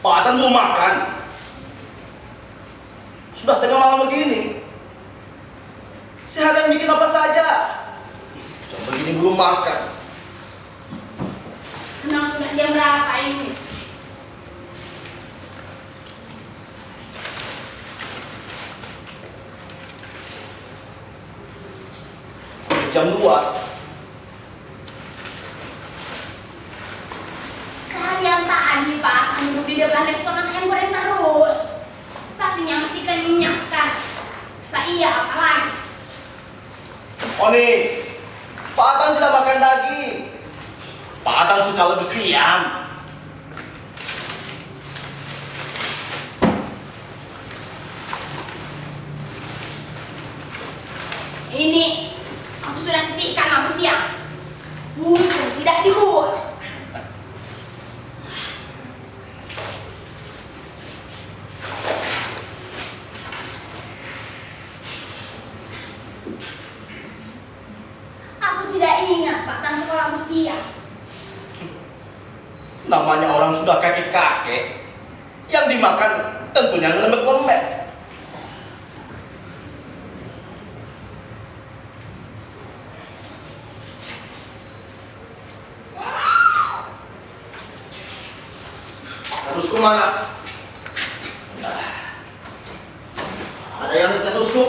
Pak Atan belum makan. Sudah tengah malam begini. Seharian bikin apa saja. Jam begini belum makan. Memang sudah jam berapa ini? Jam 2. Seharian tadi Pak Atan duduk di depan restoran ayam goreng terus. Pastinya masih kenyang sekarang. Masa iya apa lagi? Oni, Pak Atan tidak makan daging. Pak Atan suka lebih siang. Ini aku sudah sisihkan lampu siang. Untung tidak dibuang. Aku tidak ingat Pak Tan sekolah lampu siang. Namanya orang sudah kakek-kakek. Yang dimakan tentunya lemek-lemek. Terus kemana? Ada yang terusku?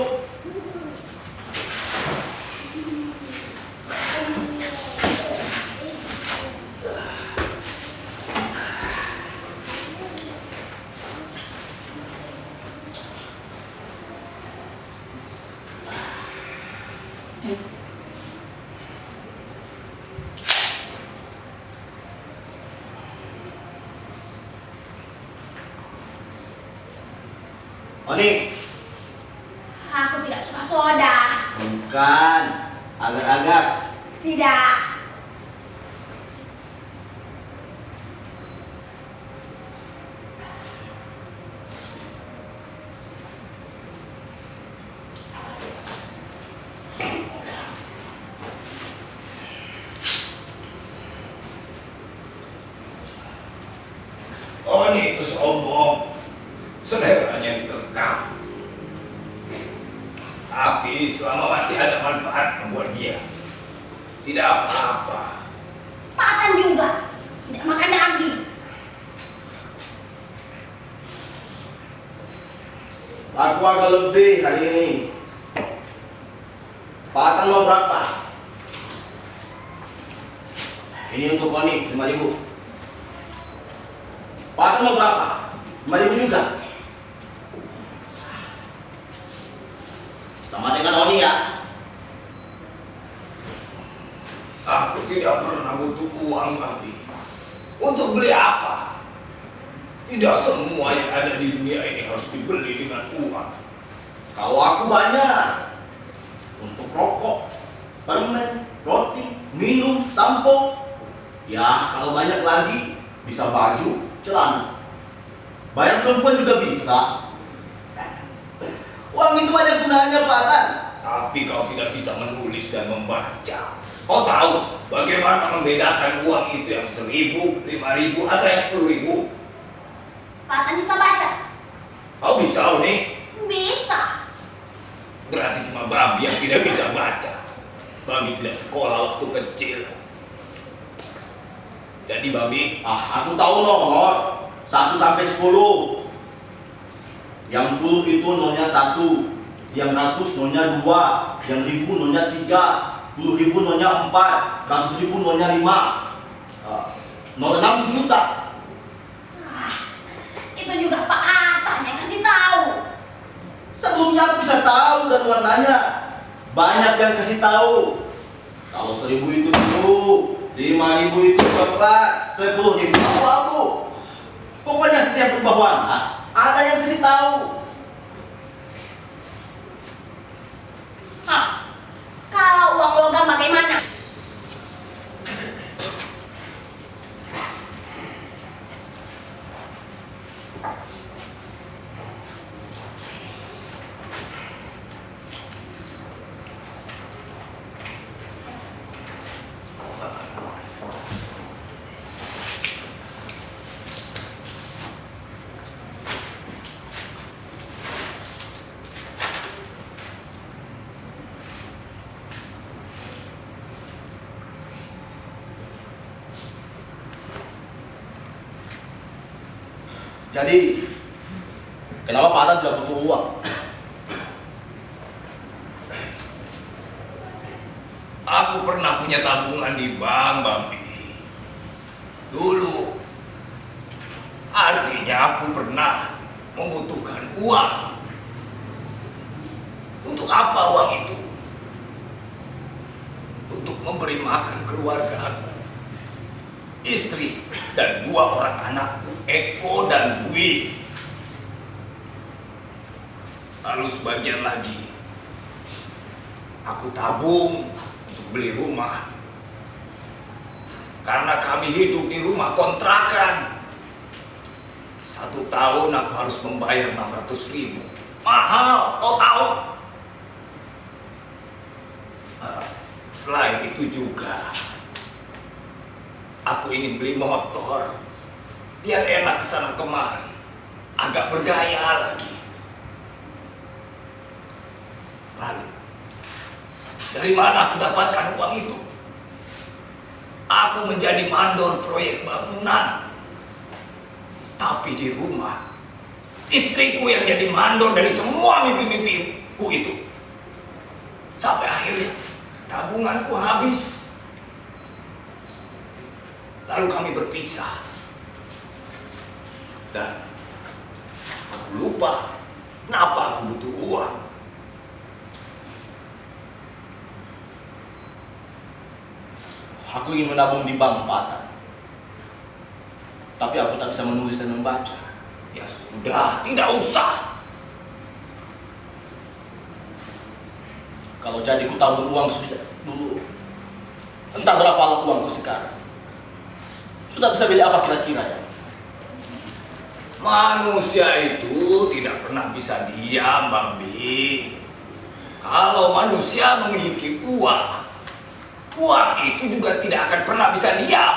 Oni, Aku tidak suka soda. bukan, agar-agar. Tidak. Oni itu sombong, seleranya dikekang. Tapi selama masih ada manfaat buat dia, tidak apa-apa. Pak Atan juga tidak makan daging. Aku agak lebih hari ini. Pak Atan mau berapa? Ini untuk Oni, 5.000. Pak Atan mau berapa? 5.000 juga. Sama dengan Oni ya. Aku tidak pernah butuh uang, Babi. Untuk beli apa? Tidak semua yang ada di dunia ini harus dibeli dengan uang. Kalau aku banyak. Untuk rokok, permen, roti, minum, sampo. Ya, kalau banyak lagi, bisa baju, celana. Bayar perempuan juga bisa. Uang itu banyak gunanya, Pak Tan. Tapi kau tidak bisa menulis dan membaca. Kau tahu bagaimana membedakan uang itu yang 1.000, 5.000, atau yang 10.000? Pak Tan bisa baca? Kau bisa, Oni? Bisa. Berarti cuma Babi yang tidak bisa baca. Babi tidak sekolah waktu kecil. Jadi Babi, Aku tahu nomor 1 sampai 10. Yang 10 itu nolnya 1, yang 100 nolnya 2, yang 1000 nolnya 3, 10.000 nolnya 4, 100.000 nolnya 5. 06 juta. Itu juga Pak Atan yang kasih tahu. Sebelumnya aku bisa tahu dan warnanya. Banyak yang kasih tahu. Kalau 1.000 itu dulu, 5.000 itu coklat, 10.000 tahu aku. Pokoknya setiap berubah warna ada yang kasih tahu. Kalau uang logam bagaimana? Jadi, kenapa Pak Atan tidak butuh uang? aku pernah punya tabungan di bank, Babi. Dulu. Artinya aku pernah membutuhkan uang. Untuk apa uang itu? Untuk memberi makan keluarga aku, istri, dan 2 orang anakku, Eko dan Dwi. Lalu sebagian lagi, aku tabung untuk beli rumah. Karena kami hidup di rumah kontrakan. 1 tahun aku harus membayar 600.000. Mahal, kau tahu? Selain itu juga, aku ingin beli motor, biar enak kesana kemari, agak bergaya lagi. Lalu, dari mana aku dapatkan uang itu? Aku menjadi mandor proyek bangunan. Tapi di rumah, istriku yang jadi mandor dari semua mimpi-mimpiku itu. Sampai akhirnya, tabunganku habis. Lalu kami berpisah. Dan aku lupa kenapa aku butuh uang. Aku ingin menabung di bank, Pak Atan. Tapi aku tak bisa menulis dan membaca. Ya sudah, tidak usah. Kalau jadi ku tabung uang sudah dulu. Entah berapa uangku sekarang. Sudah bisa beli apa kira-kira ya? Manusia itu tidak pernah bisa diam, Babi. Kalau manusia memiliki uang, uang itu juga tidak akan pernah bisa diam.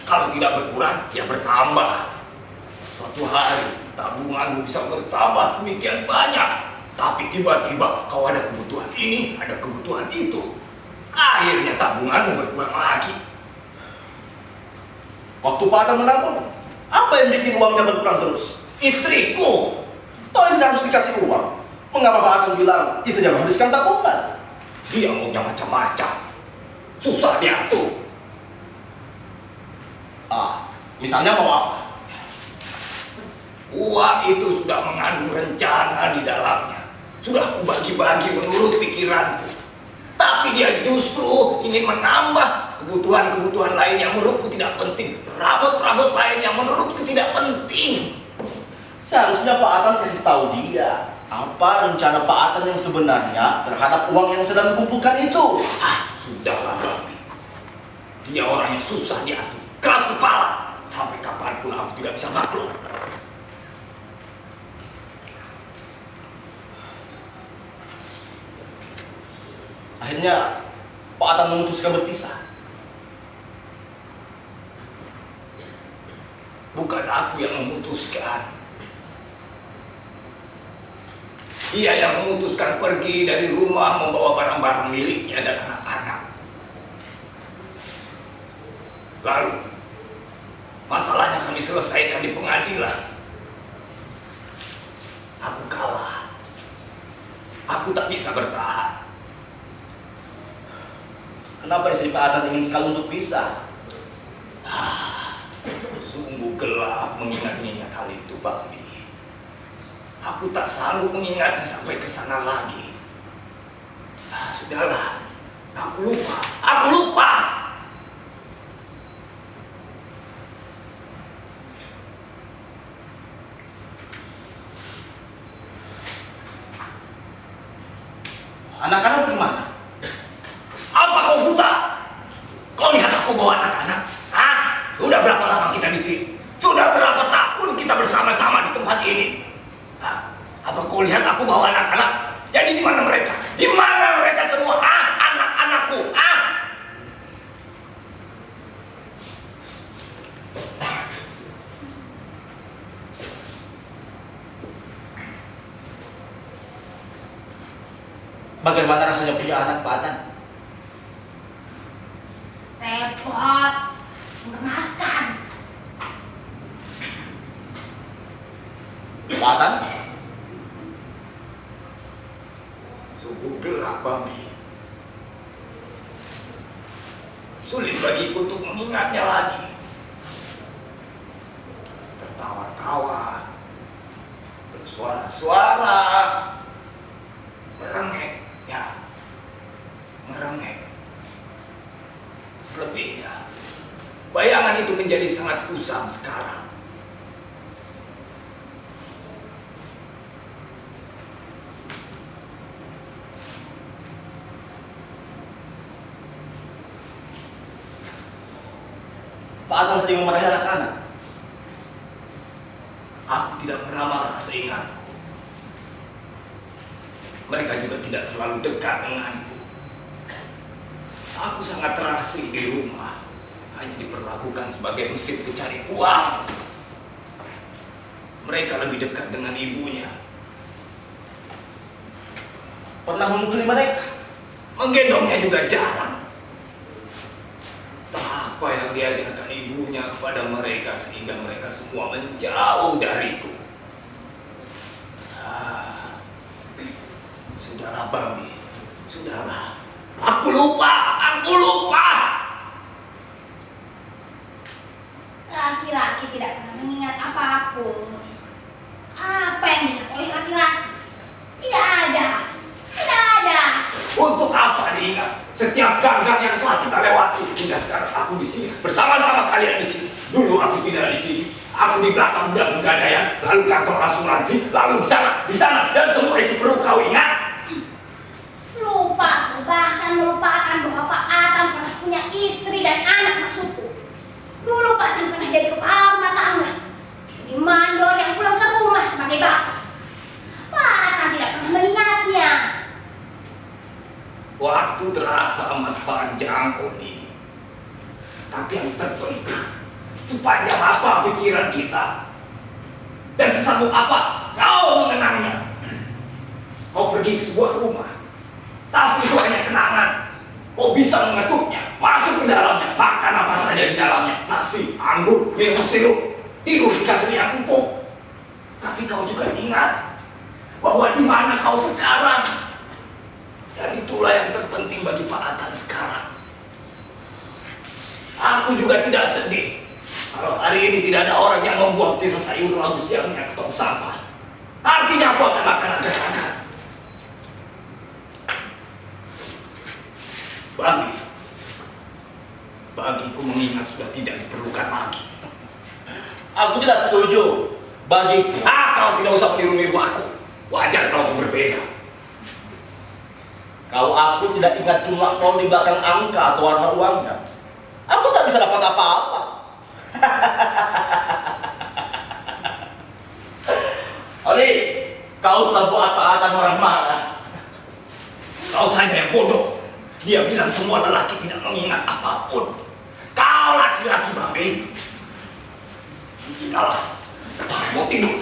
Kalau tidak berkurang, ya bertambah. Suatu hari, tabunganmu bisa bertambah demikian banyak. Tapi tiba-tiba kau ada kebutuhan ini, ada kebutuhan itu. Akhirnya tabunganmu berkurang lagi. Waktu Pak Atan menabung, apa yang bikin uangnya berkurang terus? Istriku. Toh istri harus dikasih uang. Mengapa Pak Atan bilang istri jangan habiskan tabungan? Dia maunya macam-macam. Susah diatur. Misalnya mau apa? Uang itu sudah mengandung rencana di dalamnya. Sudah kubagi-bagi menurut pikiranku. Tapi dia justru ingin menambah kebutuhan-kebutuhan lain yang menurutku tidak penting. Perabot-perabot lain yang menurutku tidak penting. Seharusnya Pak Atan kasih tahu dia apa rencana Pak Atan yang sebenarnya terhadap uang yang sedang dikumpulkan itu. Sudahlah Bambi. Dia orangnya susah diatur, keras kepala. Sampai kapanpun aku tidak bisa maklum. Akhirnya Pak Atan memutuskan berpisah. Bukan aku yang memutuskan. Dia yang memutuskan pergi dari rumah membawa barang-barang miliknya dan anak-anak. Lalu, masalahnya kami selesaikan di pengadilan. Aku kalah. Aku tak bisa bertahan. Kenapa istri Pak Atan ingin sekali untuk pisah? Sungguh gelap mengingat-ingat hal itu, Bambi. Aku tak sanggup mengingatnya sampai ke sana lagi. Sudahlah. Aku lupa. Aku lupa. Anak-anak bagaimana? Apa kau buta? Kau lihat aku bawa anak-anak? Hah? Sudah berapa lama kita di sini? Sudah berapa tahun kita bersama-sama di tempat ini? Hah? Apa kau lihat aku bawa anak-anak? Jadi di mana mereka? Di mana mereka semua? Hah? Anak-anakku? Hah? Bagaimana rasanya punya anak Pak Atan? Repot, mengenaskan. Pak Atan? Sungguh gelap, Bambi. Sulit bagiku untuk mengingatnya lagi. Tertawa-tawa, bersuara-suara, merengek, ya, merengek. Selebihnya, bayangan itu menjadi sangat kusam sekarang. Pak Atan sering memarahi anak-anak. Aku tidak pernah marah seingatku. Mereka juga tidak terlalu dekat denganku. Aku sangat terasing di rumah, hanya diperlakukan sebagai mesin pencari uang. Mereka lebih dekat dengan ibunya. Pernah memukuli mereka. Menggendongnya juga jarang. Tak apa yang diajarkan ibunya kepada mereka sehingga mereka semua menjauh dariku. Sudahlah, Bambi. Sudahlah. Aku lupa. Aku lupa. Laki-laki tidak pernah mengingat apapun. Apa yang diingat oleh laki-laki? Tidak ada. Tidak ada. Untuk apa diingat? Setiap ganggang yang telah kita lewati hingga sekarang aku di sini bersama-sama kalian di sini. Dulu aku tidak di sini. Aku di belakang budak pegadaian, lalu kantor asuransi, lalu di sana, dan semua itu perlu kau ingat. Lupa, bahkan melupakan bahwa Pak Atan pernah punya istri dan anak maksudku. Dulu Pak Atan pernah jadi kepala rumah tangga, jadi mandor yang pulang ke rumah sebagai bapak. Pak Atan tidak pernah mengingatnya. Waktu terasa amat panjang, Oni. Tapi yang terpenting, sepanjang apa pikiran kita, dan sesabuk apa kau mengenangnya. Kau pergi ke sebuah rumah, tapi itu hanya kenangan. Kau bisa mengetuknya, masuk ke dalamnya, makan apa saja di dalamnya, nasi, anggur, minum sirup, tidur di kasur yang empuk. Tapi kau juga ingat bahwa di mana kau sekarang. Dan itulah yang terpenting bagi Pak Atan sekarang. Aku juga tidak sedih kalau hari ini tidak ada orang yang membuang sisa sayur lalu siangnya ke tong sampah. Artinya aku akan makan anak-anak. Bambi, bagiku mengingat sudah tidak diperlukan lagi. Aku tidak setuju. Bagiku. Kau tidak usah meniru-niru aku. Wajar kalau aku berbeda. Kalau aku tidak ingat jumlah nol di belakang angka atau warna uangnya, aku tak bisa dapat apa-apa. Oli, kau sudah buat Pak Atan marah-marah. Kau saja yang bodoh. Dia bilang semua lelaki tidak mengingat apapun. Kau laki-laki, Bambi. Sudahlah, mau tidur.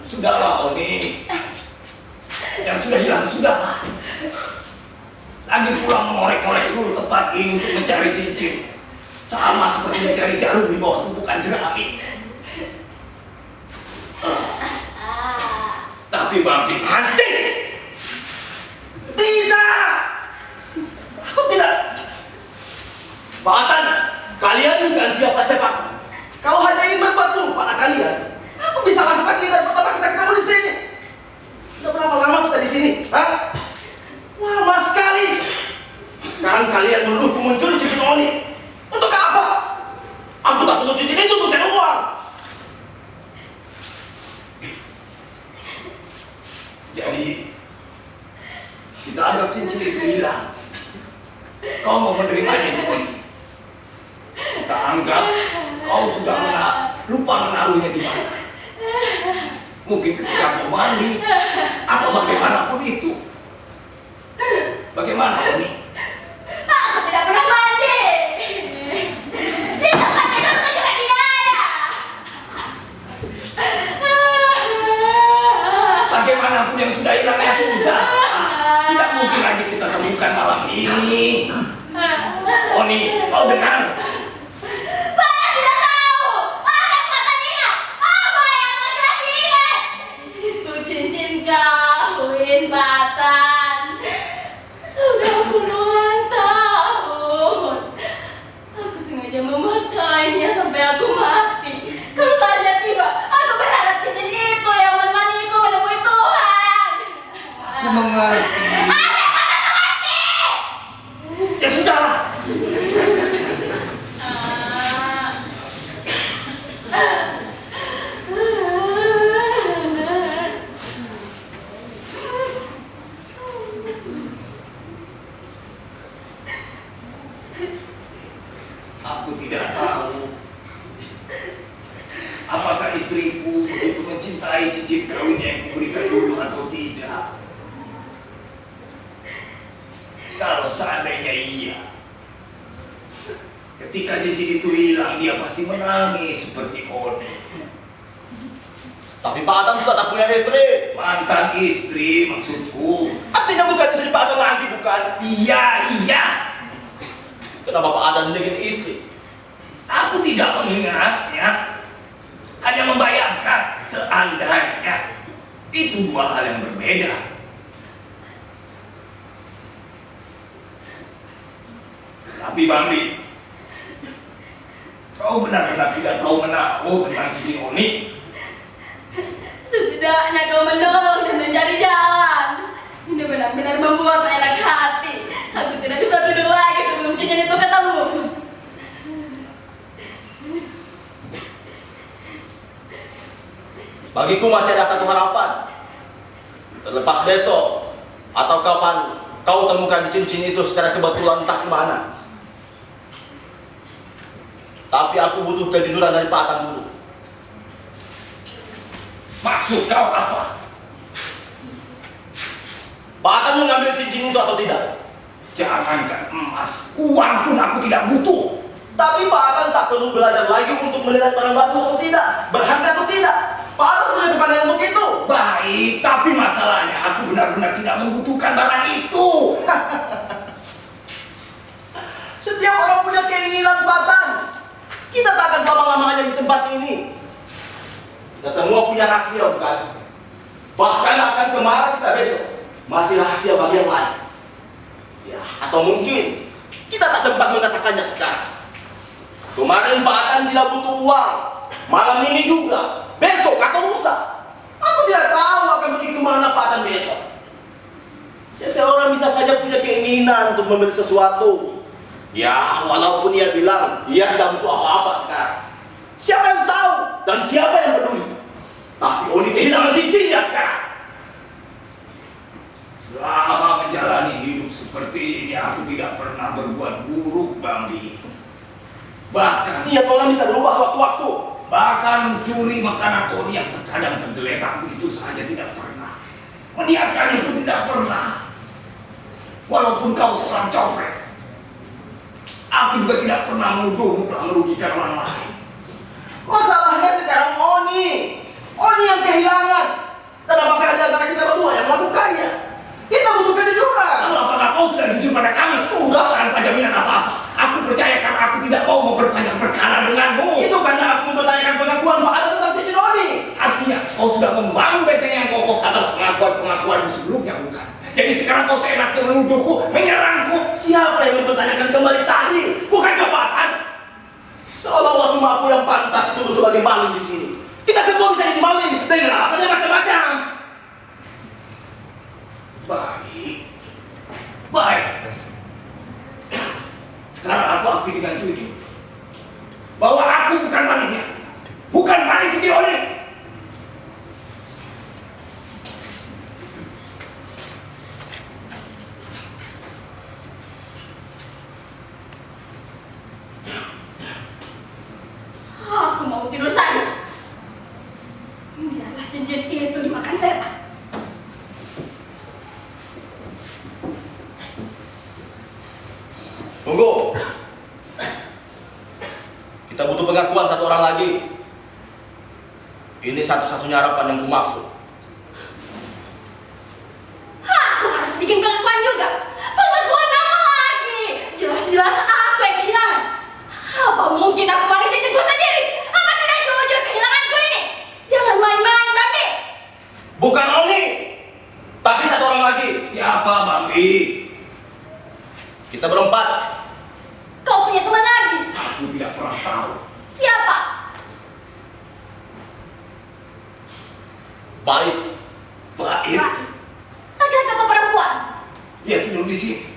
Sudahlah, Oni. Yang sudah hilang, sudahlah. Lagi pula mengorek-ngorek seluruh tempat ini untuk mencari cincin. Sama seperti mencari jarum di bawah tumpukan jerami. Tapi Bambi, Anjing! Tidak! Aku tidak. Pak Atan, kalian bukan siapa-siapa. Kau hanya ingin membuat pada kalian. Aku bisa lakukan ini dan pertama kita ketemu di sini. Sudah berapa lama kita di sini? Hah? Lama sekali. Sekarang kalian menuduhku mencuri cincin Oni. Untuk apa? Aku tak perlu cincin itu untuk cari uang. jadi kita anggap cincin itu hilang. Kau mau menerimanya, Oni? Kita anggap kau sudah lupa menaruhnya di mana. Mungkin ketika kau mandi atau bagaimanapun itu. Bagaimana, Oni? Aku tidak pernah mandi. Di tempat tidurku juga tidak ada. Bagaimanapun yang sudah hilang ya sudah. Tidak mungkin lagi kita temukan malam ini. Oni, kau dengar? sampai aku mati. Kalau saja tiba, aku berharap cincin itu yang menemaniku menemui Tuhan. Aku mengerti. Ya sudahlah. Aku tidak tahu apakah istriku begitu mencintai cincin kawin yang kuberikan dulu atau tidak. Kalau seandainya iya, ketika cincin itu hilang, dia pasti menangis seperti Oni. Tapi Pak Adam sudah tak punya istri. Mantan istri maksudku. Artinya bukan istri Pak Adam lagi, bukan? Iya. Kenapa Pak Adam memiliki istri? Aku tidak mengingatnya. Hanya membayangkan seandainya. Itu dua hal yang berbeda. Tapi Bambi, kau benar-benar tidak tahu menahu tentang cincin Oni. Setidaknya kau menolong dan mencari jalan. Ini benar-benar membuat enak hati. Aku tidak bisa tidur lagi sebelum cincin itu ketemu. Bagiku masih ada satu harapan. Terlepas besok atau kapan kau temukan cincin itu secara kebetulan entah di mana. Tapi aku butuh kejujuran dari Pak Adam dulu. Maksud kau apa? Pak Adam mengambil cincin itu atau tidak? Jangankan emas, uang pun aku tidak butuh. Tapi Pak Adam tak perlu belajar lagi untuk melihat barang bagus atau tidak, berharga atau tidak. Pak Adam punya kepandangan untuk itu. Baik, tapi masalahnya aku benar-benar tidak membutuhkan barang itu. Setiap orang punya keinginan, Pak Adam. Kita tak akan selama-lamanya di tempat ini. Kita semua punya rahasia, bukan? Bahkan akan kemarah kita besok masih rahasia bagi yang lain. Ya, atau mungkin kita tak sempat mengatakannya sekarang. Kemarin Pak Adam tidak butuh uang. Malam ini juga. Besok atau lusa. Aku tidak tahu akan pergi kemana Pak Adam besok. Seseorang bisa saja punya keinginan untuk membeli sesuatu. Ya, walaupun ia bilang dia tidak butuh apa-apa sekarang. Siapa yang tahu dan siapa yang peduli? Tapi Oni kehilangan cincinnya sekarang. Selama menjalani hidup seperti ini, aku tidak pernah berbuat buruk, Bambi. Bahkan Niat orang bisa berubah sewaktu-waktu. Bahkan mencuri makanan Oni yang terkadang tergeletak begitu saja tidak pernah. Meniatkan itu tidak pernah. Walaupun kau seorang copet, aku juga tidak pernah menuduhmu telah merugikan orang lain. Masalahnya sekarang Oni yang kehilangan. Dan apakah ada antara kita berdua yang melakukannya? Kita butuh kejujuran. Lalu apakah kau sudah jujur pada kami? Sudah. Tanpa jaminan apa-apa. Aku percaya karena aku tidak mau memperpanjang perkara denganmu. Itu karena aku mempertanyakan pengakuan Pak Adam tentang cincin Oni. Artinya kau sudah membangun benteng yang kokoh atas pengakuan-pengakuanmu sebelumnya, bukan? Jadi sekarang kau seenaknya menuduhku, menyerangku. Siapa yang mempertanyakan kembali tadi? Bukankah Pak Adam? Seolah-olah cuma aku yang pantas dituduh sebagai maling di sini. Kita semua bisa jadi maling dengan alasannya macam-macam. Baik. Sekarang aku akui dengan jujur bahwa aku bukan malingnya, bukan maling cincin Oni. Aku mau tidur saja. Biarlah cincin itu dimakan setan. Tunggu. Kita butuh pengakuan satu orang lagi. Ini satu-satunya harapan yang kumaksud. Aku harus bikin pengakuan juga. Pengakuan apa lagi? Jelas-jelas aku yang kehilangan. Apa mungkin aku maling cicitku sendiri? Apa tidak jujur kehilanganku ini? Jangan main-main, Bambi. Bukan Oni, tapi satu orang lagi. Siapa, Bambi? Kita berempat. Kau punya teman lagi? Aku tidak pernah tahu. Siapa Baik. Baik. Baik. Laki-laki apa perempuan? Dia tidur di sini.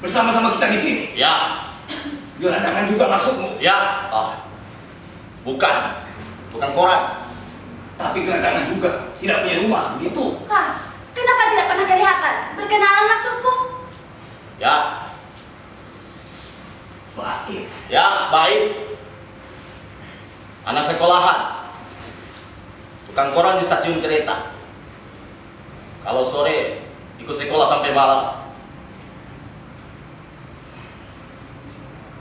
Bersama-sama kita di sini. Ya. Gelandangan juga maksudmu. Ya. Bukan. Bukan koran. Tapi gelandangan juga tidak punya rumah, begitu. Hah, kenapa tidak pernah kelihatan? Berkenalan maksudku? Ya. Baik. Ya, baik. Anak sekolahan. Tukang koran di stasiun kereta. Kalau sore ikut sekolah sampai malam.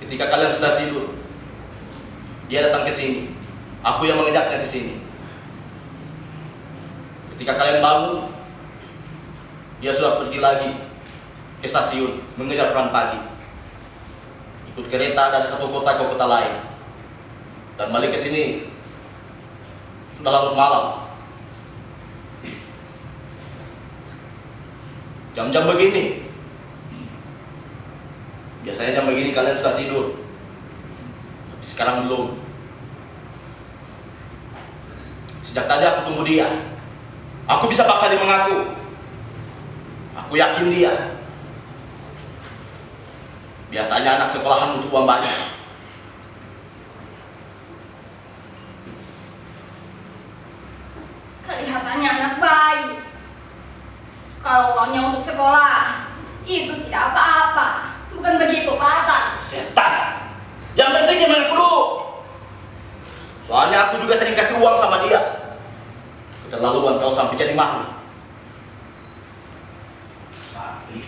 Ketika kalian sudah tidur, dia datang ke sini. Aku yang mengejaknya ke sini. Ketika kalian bangun, dia sudah pergi lagi ke stasiun mengejar peran pagi. Ikut kereta dari satu kota ke kota lain. Dan balik ke sini sudah larut malam. Jam-jam begini, biasanya jam begini kalian sudah tidur. Tapi sekarang belum. Sejak tadi aku tunggu dia. Aku bisa paksa dia mengaku. Aku yakin dia. Biasanya anak sekolahan butuh uang banyak. Kelihatannya anak baik. Kalau uangnya untuk sekolah, itu tidak apa-apa. Bukan begitu, Pak Atan? Setan. Yang penting jangan dulu. Soalnya aku juga sering kasih uang sama dia. Keterlaluan kau sampai jadi makhluk. Baik.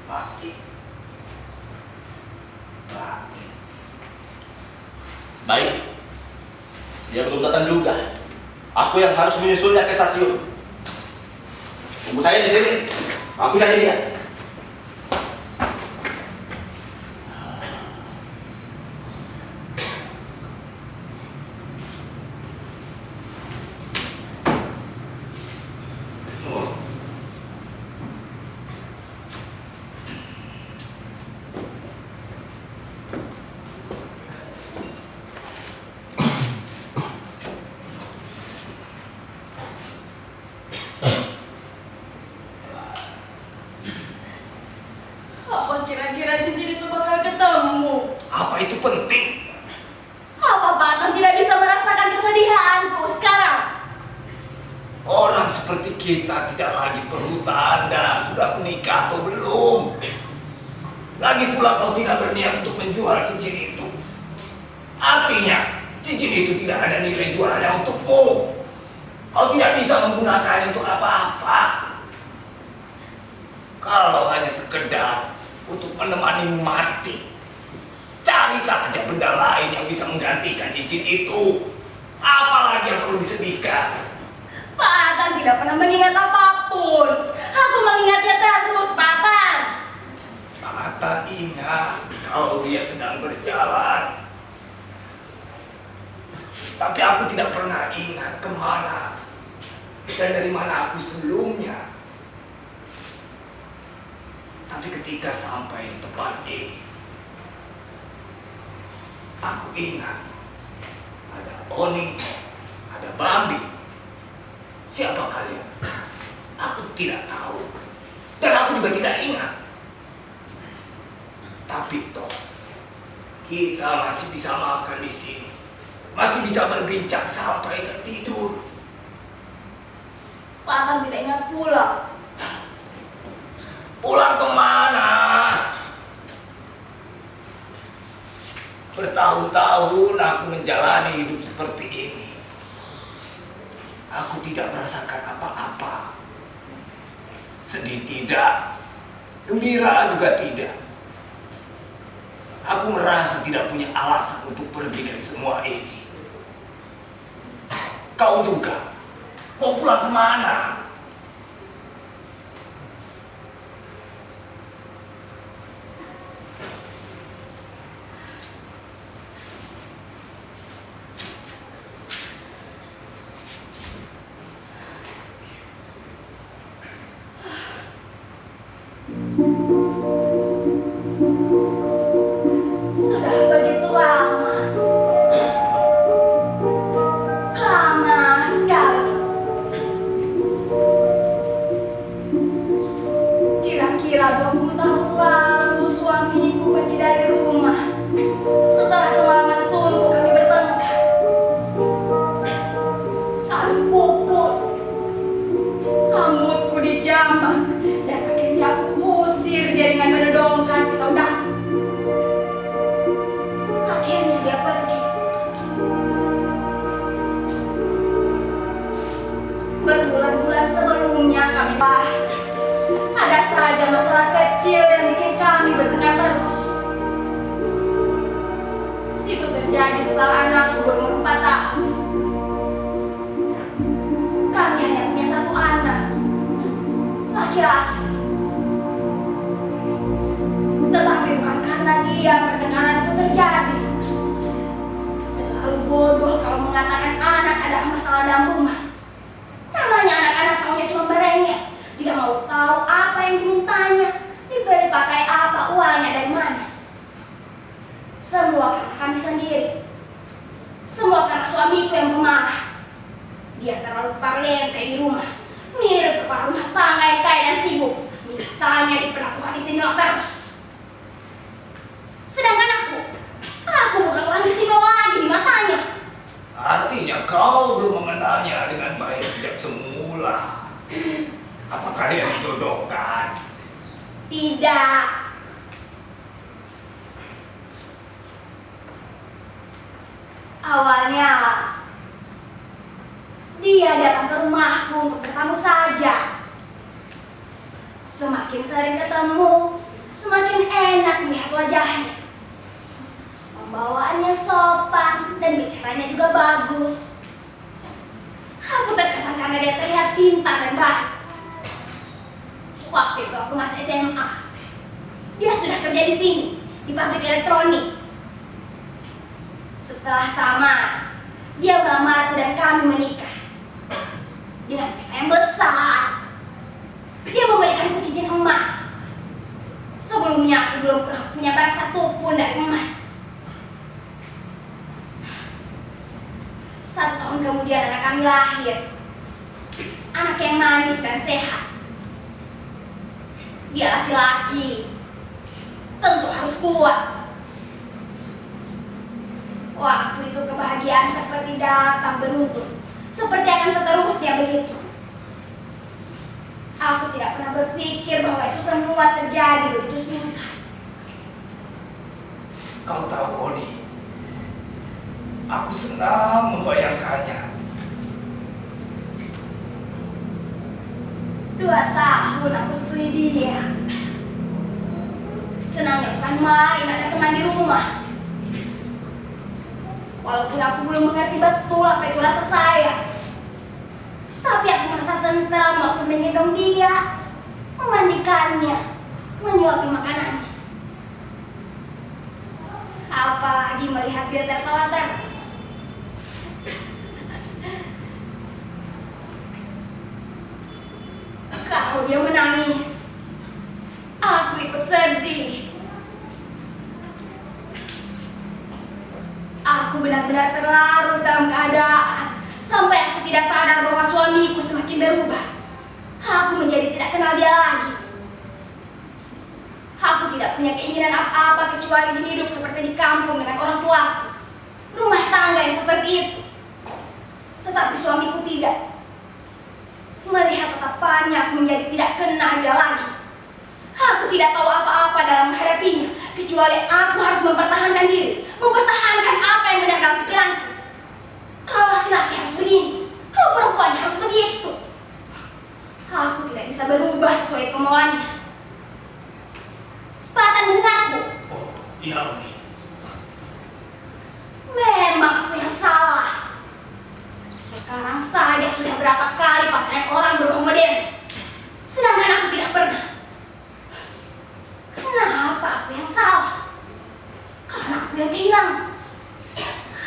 Baik. Baik. Baik. Dia belum datang juga. Aku yang harus menyusulnya ke stasiun. Tunggu saya di sini. Aku cari dia. Apa kira-kira cincin itu bakal ketemu? Apa itu penting? Apa Pak Atan tidak bisa merasakan kesedihanku sekarang? Orang seperti kita tidak lagi perlu tanda sudah menikah atau belum. Lagi pula kau tidak berniat untuk menjual cincin itu. Artinya, cincin itu tidak ada nilai jualnya untukmu. Kau tidak bisa menggunakannya untuk apa-apa. Kalau hanya sekedar untuk menemani mati, cari saja benda lain yang bisa menggantikan cincin itu. Apalagi yang perlu disedihkan. Pak Atan tidak pernah mengingat apapun. Aku mengingatnya terus, Pak Atan. Atan ingat kalau dia sedang berjalan. Tapi aku tidak pernah ingat kemana dan dari mana aku sebelumnya. Tapi ketika sampai di tempat ini, aku ingat ada Oni, ada Bambi. Siapa kalian? Aku tidak tahu. Dan aku juga tidak ingat. Tapi toh, kita masih bisa makan di sini. Masih bisa berbincang sampai tertidur. Pak Atan tidak ingat pulang. Pulang kemana? Bertahun-tahun aku menjalani hidup seperti ini. Aku tidak merasakan apa-apa. Sedih tidak, gembira juga tidak. Aku merasa tidak punya alasan untuk pergi dari semua ini. Kau juga mau pulang kemana? Sudah begitu lama. Lama sekali. terjadi setelah anakku berumur 4 tahun. Kami hanya punya satu anak, laki-laki. Tetapi bukan karena dia pertengkaran itu terjadi. Terlalu bodoh kalau mengatakan anak adalah masalah dalam rumah. Namanya anak-anak maunya cuma merengek, tidak mau tahu apa yang dimintanya, diberi pakai apa, uangnya dari mana. Semua karena kami sendiri. Semua karena suamiku yang pemarah. Dia terlalu parlente di rumah, mirip kepala rumah tangga yang kaya dan sibuk. Tanya diperlakukan istimewa terus. Sedangkan aku bukan orang istimewa lagi di matanya. Artinya kau belum mengenalnya dengan baik sejak semula. Apakah dia dijodohkan? Tidak. Awalnya dia datang ke rumahku untuk bertamu saja. Semakin sering ketemu, semakin enak melihat wajahnya. Pembawaannya sopan dan bicaranya juga bagus. Aku terkesan karena dia terlihat pintar dan baik. Waktu itu aku masih SMA. Dia sudah kerja di sini, di pabrik elektronik. Setelah tamat, dia melamarku dan kami menikah. Dengan pesta yang besar. Dia memberikanku cincin emas. Sebelumnya aku belum pernah punya barang satupun dari emas. 1 tahun kemudian anak kami lahir. Anak yang manis dan sehat. Dia laki-laki, tentu harus kuat. Waktu itu kebahagiaan seperti datang beruntun, seperti akan seterusnya begitu. Aku tidak pernah berpikir bahwa itu semua terjadi begitu singkat. Kau tahu, Oni, aku senang membayangkannya. 2 tahun aku susui dia. Senangnya bukan main, ada teman di rumah. Walaupun aku belum mengerti betul apa itu rasa sayang, tapi aku merasa tentram waktu menggendong dia, memandikannya, menyuapi makanannya. Apalagi melihat dia tertawa terus. Kalau dia menangis, aku ikut sedih. Aku benar-benar terlarut dalam keadaan sampai aku tidak sadar bahwa suamiku semakin berubah. Aku menjadi tidak kenal dia lagi. Aku tidak punya keinginan apa-apa kecuali hidup seperti di kampung dengan orang tuaku, rumah tangga yang seperti itu. Tetapi suamiku tidak. Melihat tatapannya, aku menjadi tidak kenal dia lagi. Aku tidak tahu apa-apa dalam menghadapinya, kecuali aku harus mempertahankan diri, mempertahankan apa yang benar dalam pikiranku. Kalau laki-laki harus begini, kalau perempuan harus begitu. Aku tidak bisa berubah sesuai kemauannya. Patan mendengarku. Oh, iya, Oni. Memang aku yang salah. Sekarang saja sudah berapa kali pakaian orang berubah modern, sedangkan aku tidak pernah. Kenapa aku yang salah? Karena aku yang kehilangan.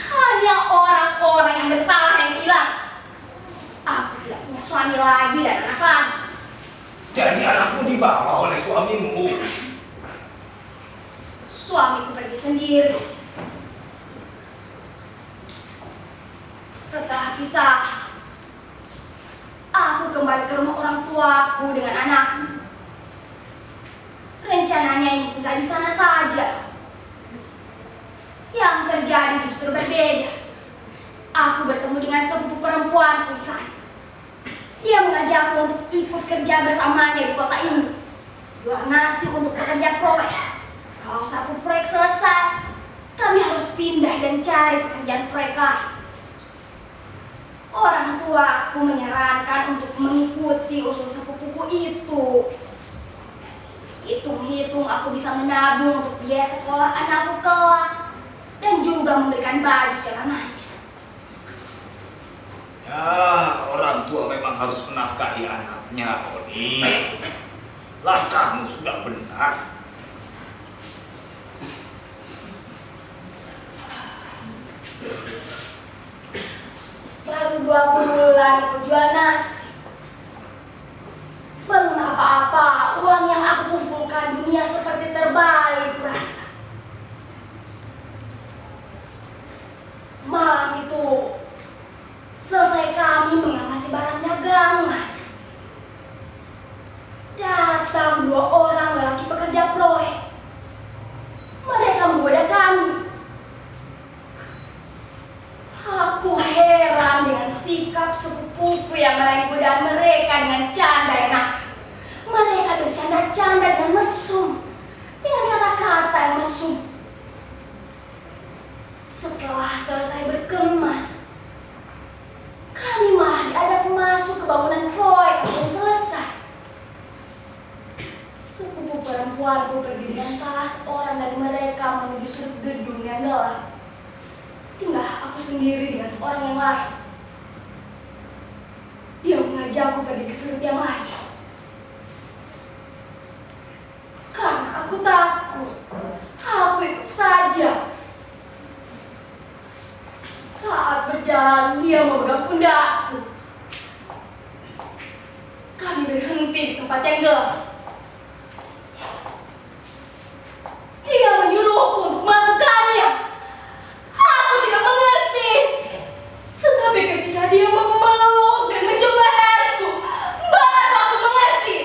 Hanya orang-orang yang bersalah yang hilang. Aku tidak punya suami lagi dan anak lagi. Jadi anakmu dibawa oleh suamimu. Suamiku pergi sendiri. Setelah pisah, aku kembali ke rumah orang tuaku dengan anakku. Rencananya ini tinggal di sana saja. Yang terjadi justru berbeda. Aku bertemu dengan sepupu perempuanku di sana. Dia mengajakku untuk ikut kerja bersamanya di kota ini. Jual nasi untuk pekerja proyek. Kalau satu proyek selesai, kami harus pindah dan cari pekerjaan proyek lain. Orang tuaku menyarankan untuk mengikuti usul sepupuku itu. Hitung-hitung aku bisa menabung untuk biaya sekolah anakku kelak dan juga juga memberikan baju celananya. Ya, orang tua memang harus menafkahi anaknya, Oni. Langkahmu sudah benar. Baru 2 bulan aku jual nasi. Belum apa-apa, uang yang aku kumpulkan dunia seperti terbalik kurasa. Malam itu, selesai kami mengawasi barang dagangan, datang 2 orang lelaki pekerja proyek. Mereka menggoda kami. Aku heran dengan sikap sepupuku yang melayani godaan mereka dengan canda enak. Mereka bercanda-canda dengan mesum, dengan kata-kata yang mesum. Setelah selesai berkemas, kami malah diajak masuk ke bangunan proyek yang belum selesai. Sepupu perempuanku pergi dengan salah seorang dari mereka menuju sudut gedung yang gelap. Tinggal aku sendiri dengan seorang yang lain. Dia mengajakku pergi ke sudut yang lain. Karena aku takut, aku ikut saja. Saat berjalan, dia memegang pundakku. Kami berhenti di tempat yang gelap. Dia menyuruhku untuk melakukannya. Aku tidak mengerti. Tetapi ketika dia memeluk dan mencoba leherku, baru aku mengerti.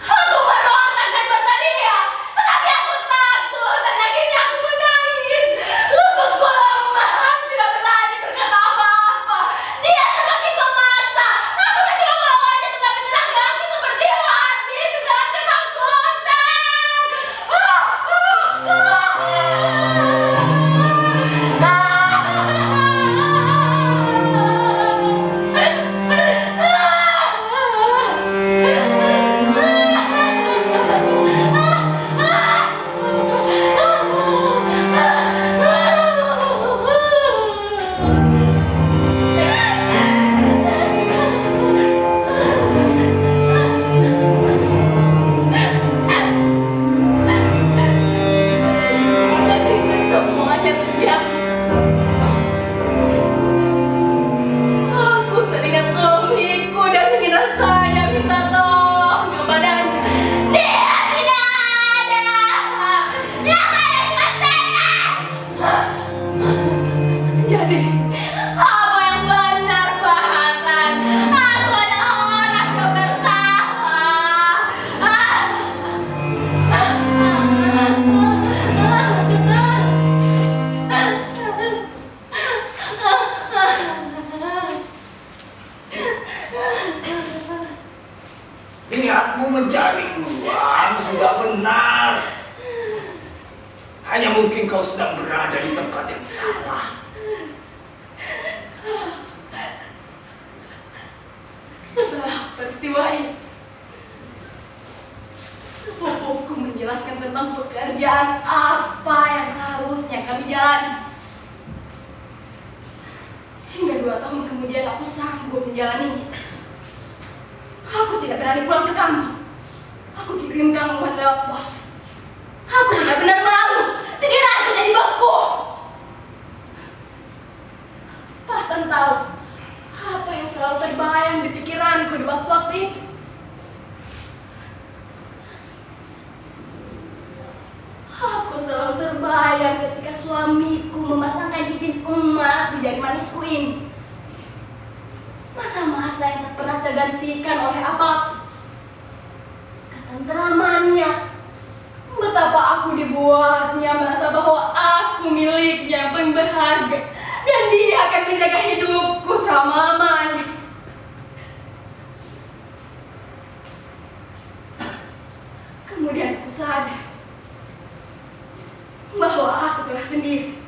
Aku berontak dan berteriak, tetapi aku takut dan akhirnya aku menangis. Lututku lemas, tidak berani berkata apa-apa. Dia semakin memaksa. Aku mencoba melawannya, tetapi tenaga aku seperti habis dengan ketakutan. Semuanya terjadi. Aku teringat suamiku dan ingin saya minta tolong kepadanya. Dia tidak ada. Yang ada cuma setan. Jadi, apa yang benar, Bahatan? Aku adalah orang yang bersalah. Niatmu mencari uang sudah benar. Hanya mungkin kau sedang berada di tempat yang salah. Setelah peristiwa ini, sepupuku menjelaskan tentang pekerjaan apa yang seharusnya kami jalani. Hingga 2 tahun kemudian aku sanggup menjalaninya. Aku tidak berani pulang ke kampung. Aku kirimkan uang lewat pos. Aku benar-benar malu. Pikiranku jadi beku. Bahkan tahu apa yang selalu terbayang di pikiranku di waktu-waktu itu. Aku selalu terbayang ketika suamiku memasangkan cincin emas di jari manisku ini. Masa-masa yang tak pernah tergantikan oleh apapun. Ketentramannya, betapa aku dibuatnya merasa bahwa aku miliknya yang paling berharga dan dia akan menjaga hidupku selama-lamanya. Kemudian aku sadar bahwa aku telah sendiri.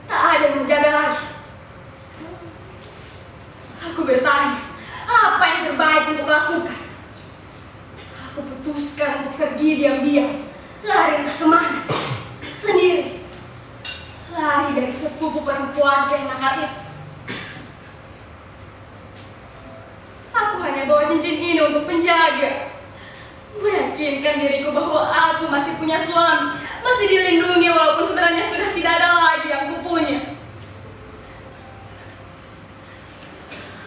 Tak ada yang menjaga lagi. Aku bertanya, apa yang terbaik untuk lakukan? Aku putuskan untuk pergi diam-diam, lari entah kemana, sendiri. Lari lagi dari sepupu perempuan yang nakal itu. Aku hanya bawa cincin ini untuk penjaga, meyakinkan diriku bahwa aku masih punya suami, masih dilindungi walaupun sebenarnya sudah tidak ada lagi yang kupunya.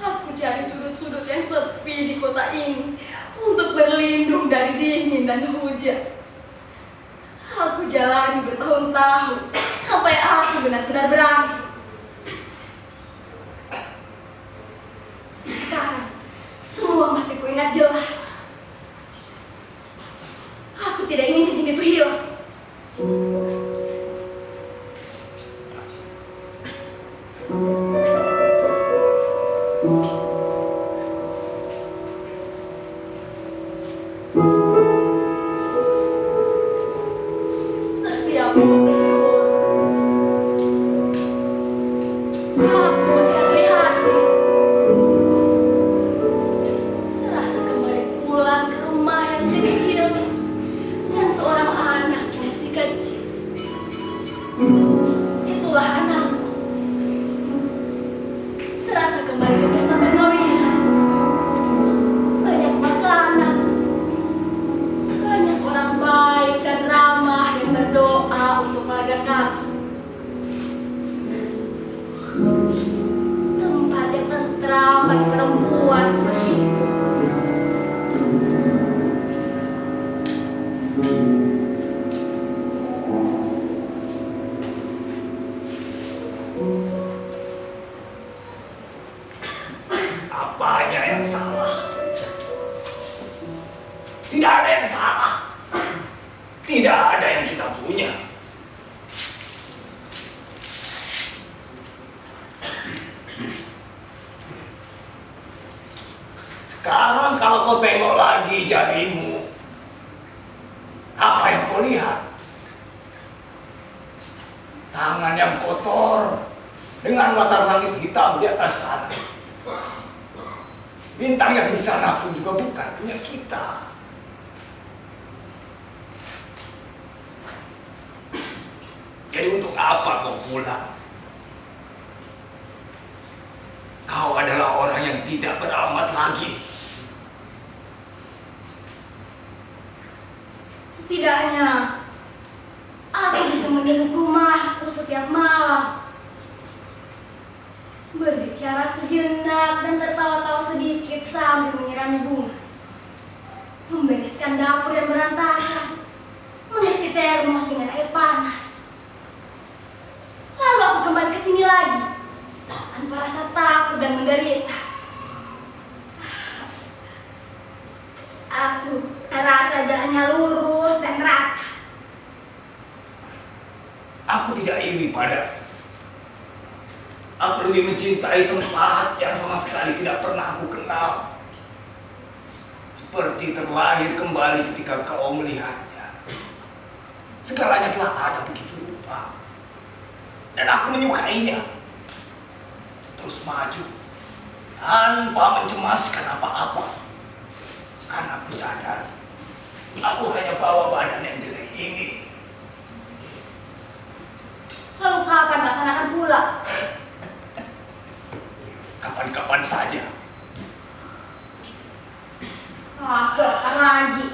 Aku cari sudut-sudut yang sepi di kota ini untuk berlindung dari dingin dan hujan. Aku jalani bertahun-tahun sampai aku benar-benar berani. Sekarang semua masih kuingat jelas. Aku tidak ingin cincin itu hilang. Setiap aku tidur, aku melihat-lihat dia. Serasa kembali pulang ke rumah yang kecil dan seorang anak yang masih kecil. Itulah anakku. Serasa kembali ke pesta perkawinan. Banyak makanan, banyak orang baik dan ramah yang berdoa untuk keluarga kami. Tempat yang tentram bagi perempuan seperti itu. Apanya yang salah? Tidak ada yang salah. Tidak ada yang kita punya. Sekarang kalau kau tengok lagi jarimu, apa yang kau lihat? Tangan yang kotor dengan latar langit hitam di atas sana. Bintang yang di sana pun juga bukan punya kita. Jadi untuk apa kau pulang? Kau adalah orang yang tidak beralamat lagi. Setidaknya aku bisa menjenguk rumahku setiap malam, berbicara sejenak dan tertawa-tawa sedikit sambil menyirami bunga, membereskan dapur yang berantakan, mengisi termos dengan air panas. Lalu aku kembali ke sini lagi tanpa rasa takut dan menderita. Aku merasa jalannya lurus dan rata. Aku tidak iri pada. Aku lebih mencintai tempat yang sama sekali tidak pernah aku kenal. Seperti terlahir kembali ketika kau melihatnya. Segalanya telah ada begitu rupa. Dan aku menyukainya. Terus maju tanpa mencemaskan apa-apa. Karena aku sadar aku hanya bawa badan yang jelek ini. Lalu kapan Pak Tan akan pulang? Kapan-kapan saja. Aku akan lagi.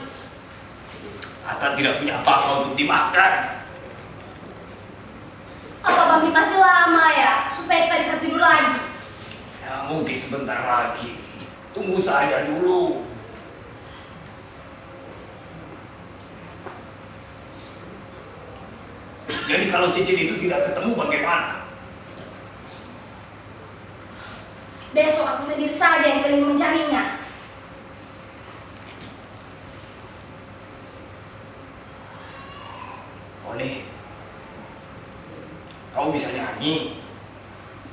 Akan tidak punya apa-apa untuk dimakan. Apa Bambi masih lama ya supaya kita bisa tidur lagi? Ya mungkin sebentar lagi. Tunggu saja dulu. Jadi kalau cincin itu tidak ketemu bagaimana? Besok aku sendiri saja yang keliling mencarinya. Oni, kau bisa nyanyi?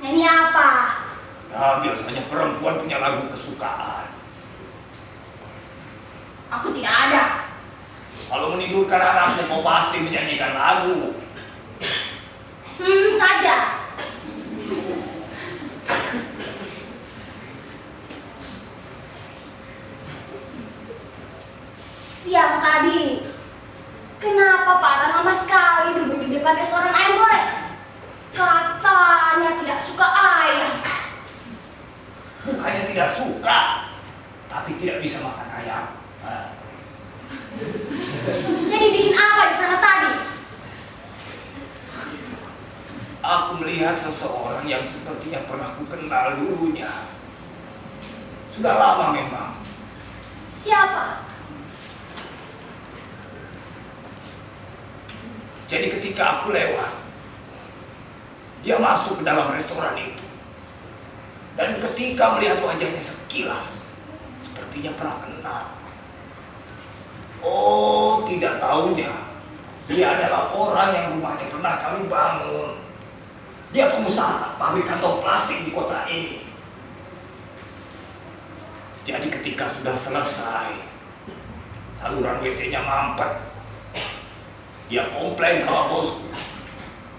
Nyanyi apa? Ya biasanya perempuan punya lagu kesukaan. Aku tidak ada. Kalau menidurkan anakmu kau pasti menyanyikan lagu. Saja. Siang tadi, kenapa Pak Tan lama sekali duduk di depan restoran ayam goreng? suka ayam. Bukannya tidak suka, tapi tidak bisa makan ayam. Jadi bikin apa di sana tadi? Aku melihat seseorang yang sepertinya pernah ku kenal dulunya. Sudah lama memang. Siapa? Jadi ketika aku lewat, dia masuk ke dalam restoran itu. Dan ketika melihat wajahnya sekilas, sepertinya pernah kenal. Oh, tidak tahunya, dia adalah orang yang rumahnya pernah kami bangun. Dia pengusaha pabrik kantong plastik di kota ini. Jadi ketika sudah selesai, saluran WC-nya mampet. Dia komplain sama bosku.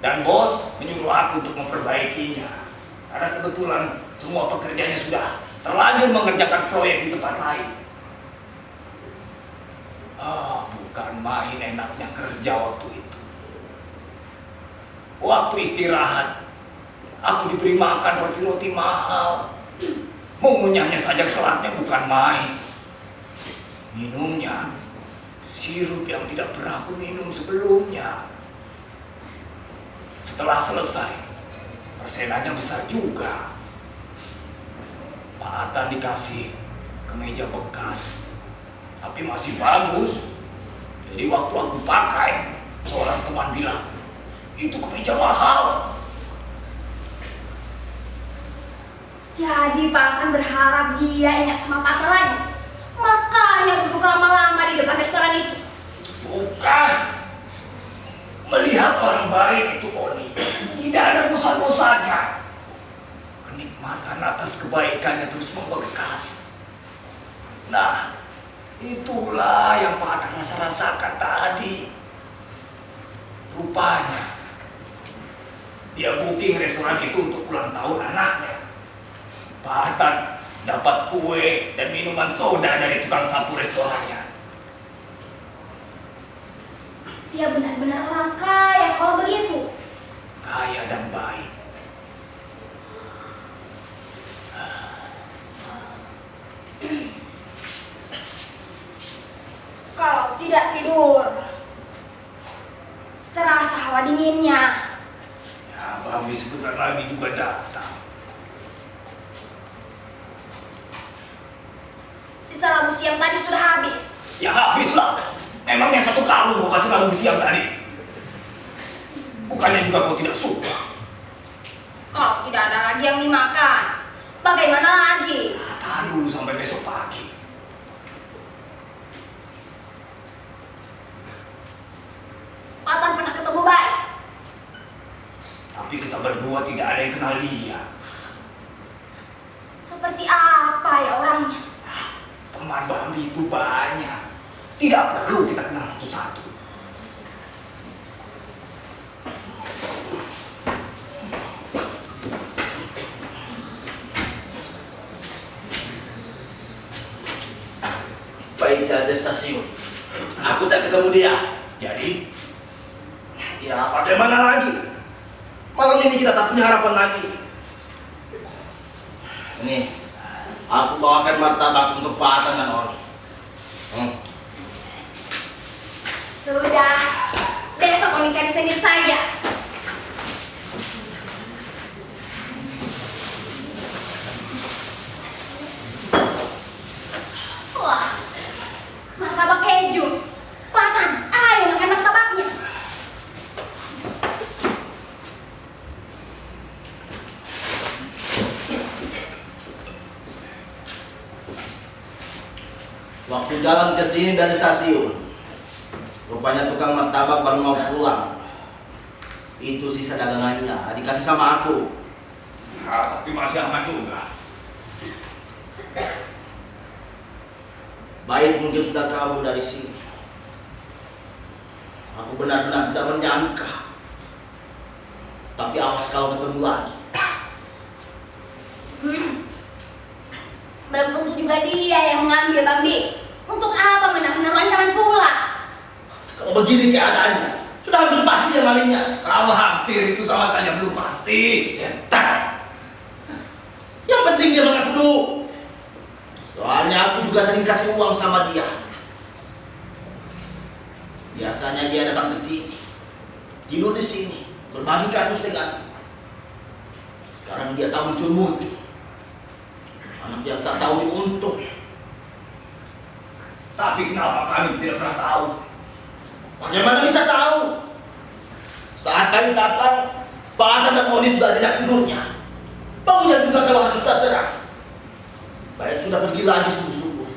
Dan bos menyuruh aku untuk memperbaikinya. Karena kebetulan semua pekerjanya sudah terlanjur mengerjakan proyek di tempat lain. Bukan main enaknya kerja waktu itu. Waktu istirahat, aku diberi makan roti-roti mahal. Mengunyahnya saja kelatnya bukan main. Minumnya sirup yang tidak pernah aku minum sebelumnya. Setelah selesai, persenannya besar juga. Pak Atan dikasih kemeja bekas, tapi masih bagus. Jadi waktu aku pakai, seorang teman bilang, itu kemeja mahal. Jadi Pak Atan berharap dia ingat sama Pak Atan lagi. Makanya duduk lama-lama di depan restoran itu. Bukan. Melihat orang baik itu, Oni, tidak ada bosan-bosannya. Kenikmatan atas kebaikannya terus membekas. Nah, itulah yang Pak Atan rasakan tadi. Rupanya dia booking restoran itu untuk ulang tahun anaknya. Pak Atan dapat kue dan minuman soda dari tukang sapu restorannya. Dia benar-benar orang kaya kalau begitu. Kaya dan baik. Kalau tidak tidur, terasa hawa dinginnya. Ya, Bambi sebentar lagi juga datang. Sisa labu siang tadi sudah habis. Ya habislah. Emangnya satu kalung mau kasih labu siang tadi? Bukannya juga kau tidak suka? Kalau tidak ada lagi yang dimakan, bagaimana lagi? Tahan dulu sampai besok pagi. Pak Atan pernah ketemu baik. Tapi kita berdua tidak ada yang kenal dia. Seperti apa ya orangnya? Teman Bambi itu banyak. Tidak perlu kita kenal satu-satu. Baik, ada stasiun. Aku tak ketemu dia. Jadi, Ya, bagaimana lagi? Malam ini kita tak punya harapan lagi. Ini, aku bawakan martabak untuk Pak Atan dan Oni. Sudah, besok Oni cari sendiri saja. Wah, martabak keju. Pak Atan, ayo makan martabaknya. Waktu jalan ke sini dari stasiun, rupanya tukang martabak baru mau pulang. Itu sisa dagangannya, dikasih sama aku. nah, tapi masih aman juga. Baik mungkin sudah kabur dari sini. Aku benar-benar tidak menyangka. Tapi awas kalau ketemu lagi. Belum tentu juga dia yang mengambil, Bambi. Untuk apa menaruh rancangan pula? Kalau begini keadaannya, sudah hampir pasti dia malingnya. Kalau hampir itu sama saja belum pasti. Setan. dulu. Soalnya aku juga sering kasih uang sama dia. Biasanya dia datang ke sini, tidur di sini, berbagi kardus dengan. Sekarang dia tak muncul-muncul. Anak yang tak tahu diuntung. Tapi kenapa kami tidak pernah tahu? Bagaimana bisa tahu? Saat kami datang, Pak Atan dan Oni sudah tidak tidurnya. Bangunnya juga kalau harus sudah terang. Baik sudah pergi lagi subuh-subuh.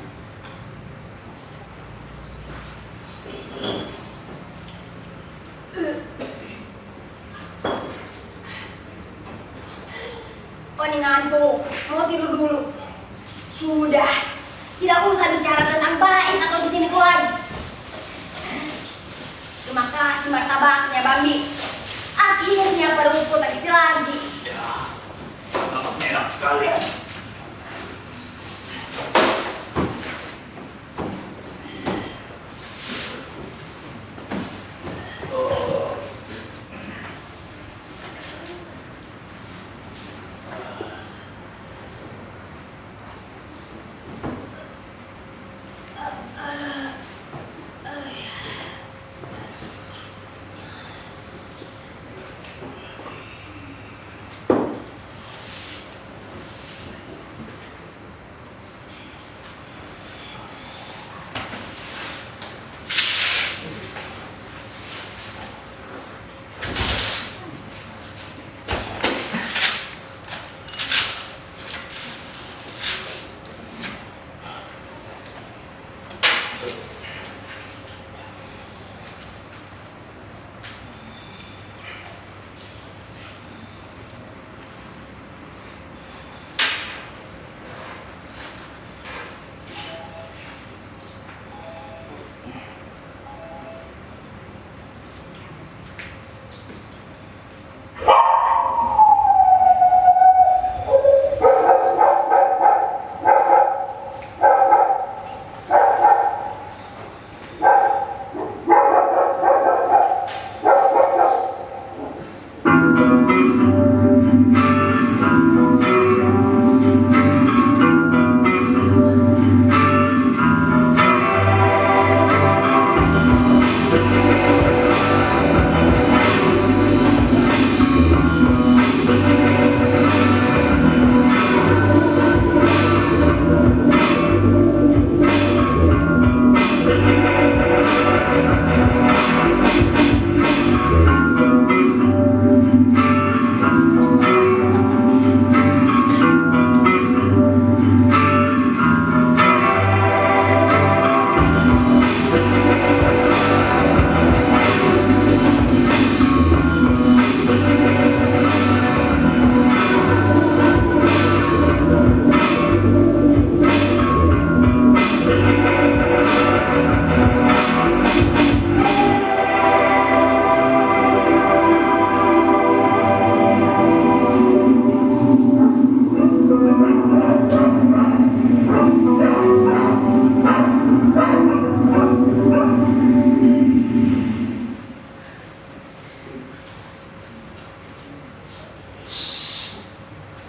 Oni ngantuk, mau tidur dulu. Sudah, tidak usah bicara tentang baik atau di sini lagi. Terima kasih martabaknya, Bambi. Akhirnya perutku terisi lagi. Ya, nampaknya enak sekali.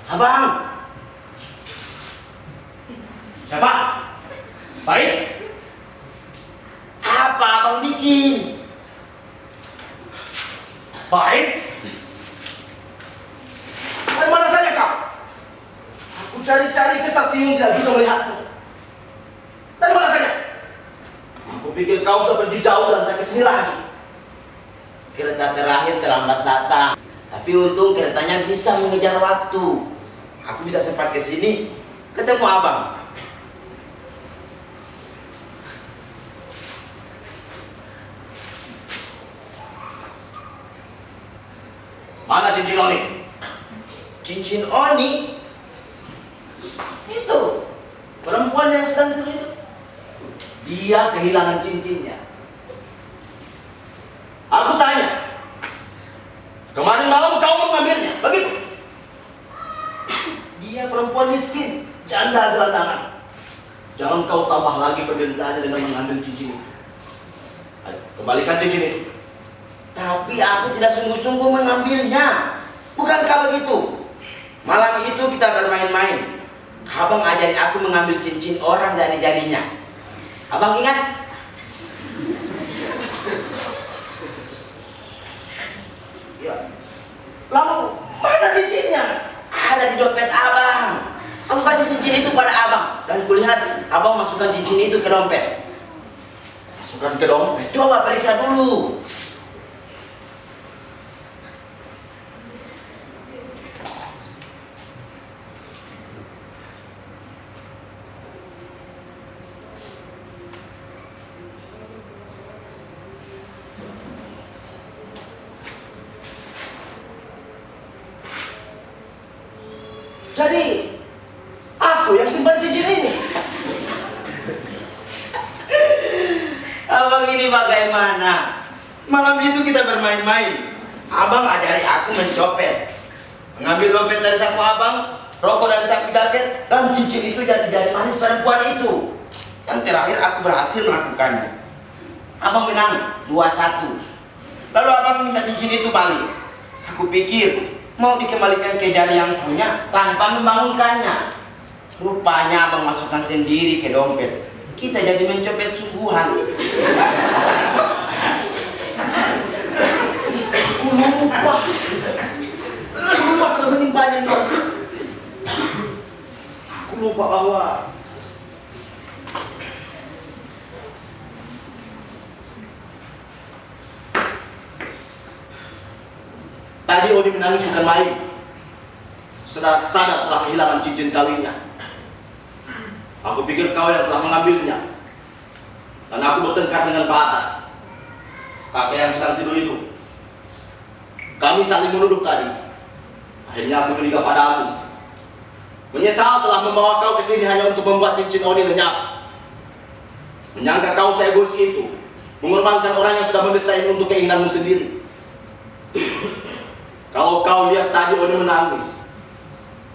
Abang. Siapa? Baik. Apa abang bikin? Baik. Dari mana saja kau? Aku cari-cari ke stasiun tidak juga melihatmu. Dari mana saja? Aku pikir kau sudah pergi jauh dan tak kesini lagi. Kereta terakhir terlambat datang, tapi untung keretanya bisa mengejar waktu. Aku bisa sempat ke sini ketemu abang. Mana cincin Oni? Cincin Oni Itu perempuan yang sedang tidur itu. Dia kehilangan cincinnya. Aku tanya, kemarin malam kau mengambilnya, begitu? Dia perempuan miskin, janda gelandangan. Jangan kau tambah lagi penderitaannya dengan mengambil cincin itu. Ayo, kembalikan cincin itu. Tapi aku tidak sungguh-sungguh mengambilnya. Bukankah begitu? Malam itu kita bermain-main. Abang ajari aku mengambil cincin orang dari jarinya. Abang ingat? Ya. Lalu mana cincinnya? Ada di dompet abang. Aku kasih cincin itu pada abang dan kulihat abang masukkan cincin itu ke dompet. Masukkan ke dompet. Coba periksa dulu. Jadi aku yang simpan cincin ini. Abang ini bagaimana? Malam itu kita bermain-main. Abang ajari aku mencopet. Mengambil dompet dari saku abang, rokok dari saku jaket, dan cincin itu jadi jari manis perempuan itu. Yang terakhir aku berhasil melakukannya. Abang menang 2-1. Lalu abang minta cincin itu balik. Aku pikir mau dikembalikan ke jari yang punya tanpa membangunkannya. Rupanya abang masukkan sendiri ke dompet. Kita jadi mencopet sungguhan. Aku lupa. Kata menimpanya dong. Aku lupa bahwa tadi Odi menangis bukan main. Sadar telah kehilangan cincin kawinnya. Aku pikir kau yang telah mengambilnya. Dan aku bertengkar dengan Pak Atta, kakek yang sedang tidur itu. Kami saling menuduh tadi. Akhirnya aku curiga padamu. Menyesal telah membawa kau ke sini hanya untuk membuat cincin Odi lenyap. Menyangka kau seegois itu, mengorbankan orang yang sudah menderita ini untuk keinginanmu sendiri. Kalau kau lihat tadi Odi menangis,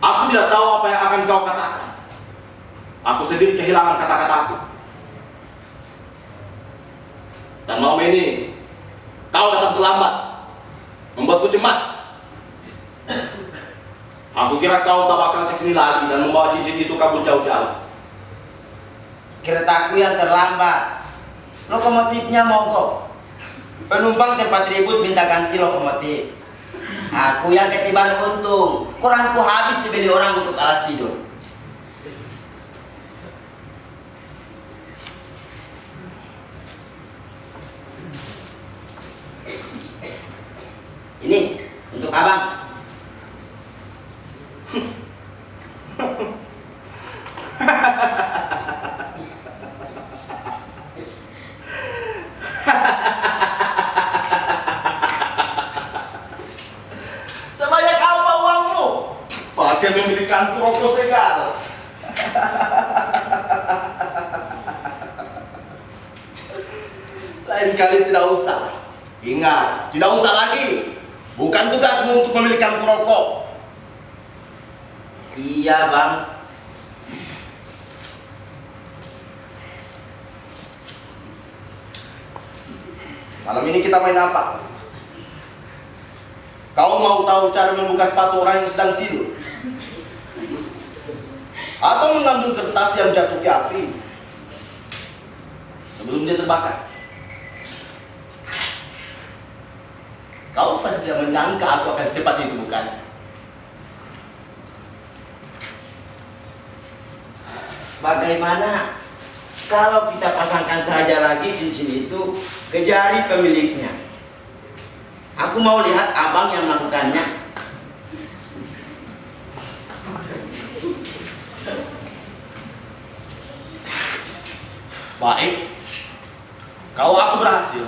aku tidak tahu apa yang akan kau katakan. Aku sendiri kehilangan kata-kataku. Dan malam ini, kau datang terlambat, membuatku cemas. Aku kira kau tak bakal kesini lagi dan membawa cincin itu kabur jauh-jauh. Keretaku yang terlambat. Lokomotifnya mogok. Penumpang sempat ribut minta ganti lokomotif. Aku yang ketiban untung. Kurangku habis dibeli orang untuk alas tidur. Ini untuk abang. Sebanyak apa uangmu? Pakai membeli kantor rokok segala. Lain kali tidak usah. Ingat, tidak usah lagi. Bukan tugasmu untuk memilih kantor rokok. Iya bang. Malam ini kita main apa? Kau mau tahu cara membuka sepatu orang yang sedang tidur? Atau mengambil kertas yang jatuh ke api sebelum dia terbakar? Kau pasti tidak menyangka aku akan secepat itu, bukan? Bagaimana kalau kita pasangkan saja lagi cincin itu ke jari pemiliknya? Aku mau lihat abang yang melakukannya. Baik. Kalau aku berhasil,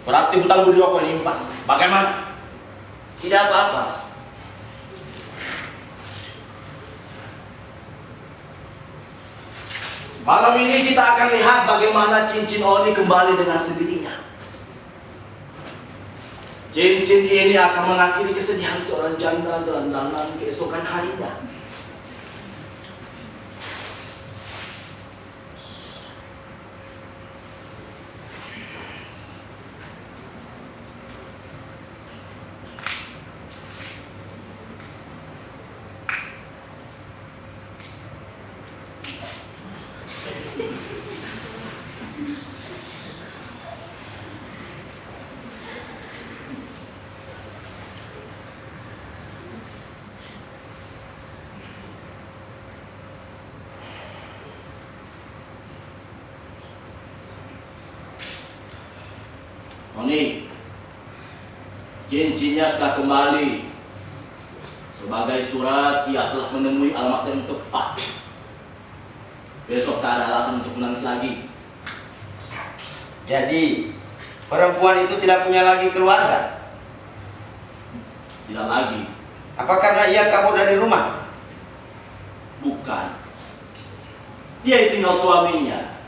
berarti hutang budi rokok ini impas. Bagaimana? Tidak apa-apa. Malam ini kita akan lihat bagaimana cincin Oni kembali dengan sendirinya. Cincin ini akan mengakhiri kesedihan seorang janda dalam keesokan harinya. Noni, cincinnya sudah kembali. Sebagai surat, ia telah menemui alamat yang tepat. Besok tak ada alasan untuk menangis lagi. Jadi, perempuan itu tidak punya lagi keluarga? Tidak lagi. Apa karena ia kabur dari rumah? Bukan. Dia ditinggal suaminya.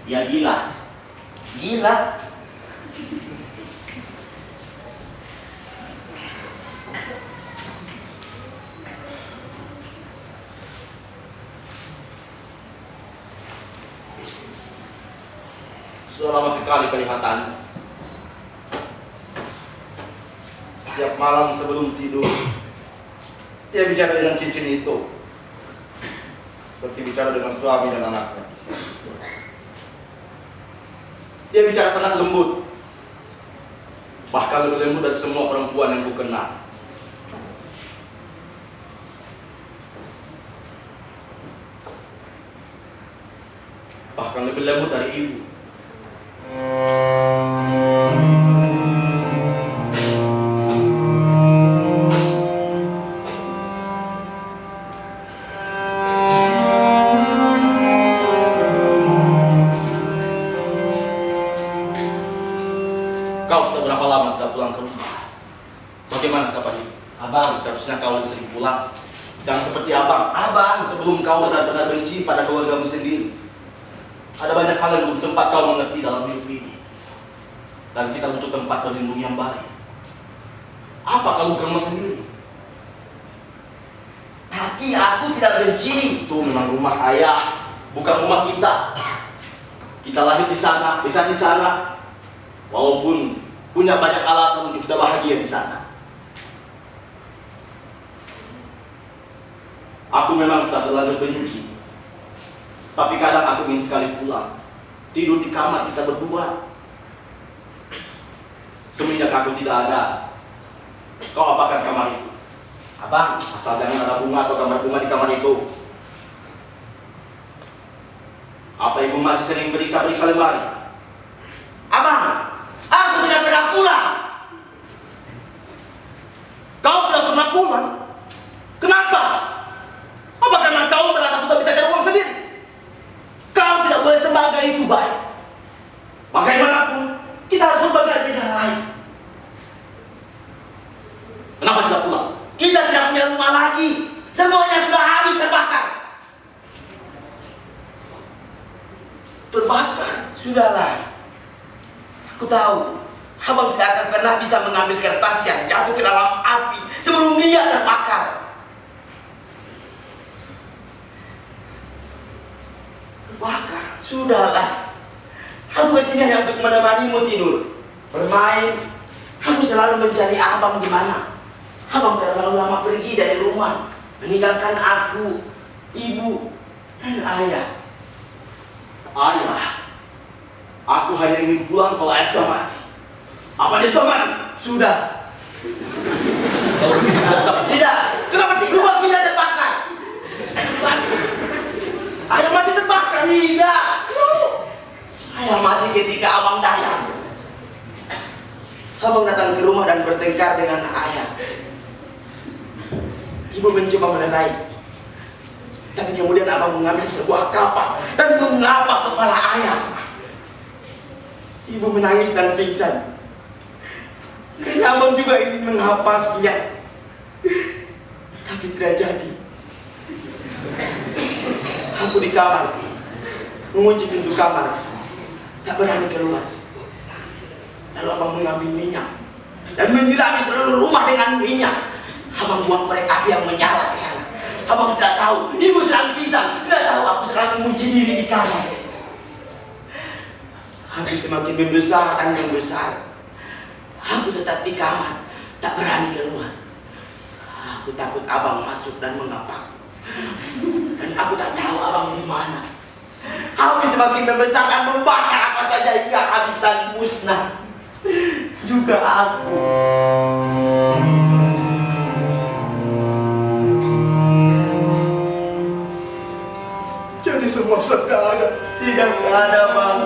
Ia gila. Gila. Sudah lama sekali kelihatan. Setiap malam sebelum tidur, dia bicara dengan cincin itu. Seperti bicara dengan suami dan anaknya. Dia bicara sangat lembut. Bahkan lebih lembut dari semua perempuan yang ku kenal. Bahkan lebih lembut dari ibu. Kau sudah berapa lama tidak pulang ke rumah? Bagaimana kabar ini? Abang, Seharusnya kau lebih sering pulang. Jangan seperti abang. abang, Sebelum kau benar-benar benci pada keluargamu sendiri. Ada banyak hal yang belum sempat kau mengerti dalam hidup ini. Dan kita butuh tempat berlindung yang baik. Apa kalau bukan rumah sendiri? tapi aku tidak benci. Itu memang rumah ayah, bukan rumah kita. Kita lahir di sana, besar di sana. Walaupun punya banyak alasan untuk tidak bahagia di sana. Aku memang sudah terlanjur benci. Tapi kadang aku ingin sekali pulang. Tidur di kamar kita berdua. Semenjak aku tidak ada, kau apakan kamar itu? Abang, Asal jangan ada bunga atau gambar bunga di kamar itu. Apa ibu masih sering periksa-periksa lemari? abang, aku tidak pernah pulang. Kau tidak pernah pulang? Kenapa? Apa karena kau merasa sudah bisa cari uang sendiri? Kau tidak boleh sebagai itu baik. Bagaimanapun, kita harus berbangga dengan lain. Kenapa tidak pulang? Kita tidak punya rumah lagi. Semuanya sudah habis terbakar. Terbakar. Sudahlah. Aku tahu, abang tidak akan pernah bisa mengambil kertas yang jatuh ke dalam api sebelum dia terbakar. Terbakar. Sudahlah. Aku kesini hanya untuk menemanimu tidur, bermain. Aku selalu mencari abang di mana. Abang terlalu lama pergi dari rumah, meninggalkan aku, ibu, dan ayah. Ayah, aku hanya ingin pulang kalau ayah sudah mati. Apa dia sudah mati? Sudah. Tidak. Kenapa tidak? Rumah kita terbakar. Ayah mati terbakar. Tidak. Ayah mati ketika abang datang. Abang datang ke rumah dan bertengkar dengan ayah. Ibu mencoba melerai. Tapi kemudian abang mengambil sebuah kapak dan mengapak kepala ayah. Ibu menangis dan pingsan. Karena abang juga ingin menghapasnya. Tapi tidak jadi. Aku di kamar, mengunci pintu kamar, tak berani keluar. Lalu abang mengambil minyak dan menyirami seluruh rumah dengan minyak. Abang buang korek api yang menyala ke sana. Abang tidak tahu, ibu sedang pingsan. Tidak tahu aku sedang mengunci diri di kamar. Api semakin membesar dan membesar. Aku tetap di kamar, tak berani keluar. Aku takut abang masuk dan mengapak. Dan aku tak tahu abang di mana. Api semakin membesar dan membakar apa saja hingga habis dan musnah. Juga aku. Jadi semua sudah tidak ada. Tidak ada bang.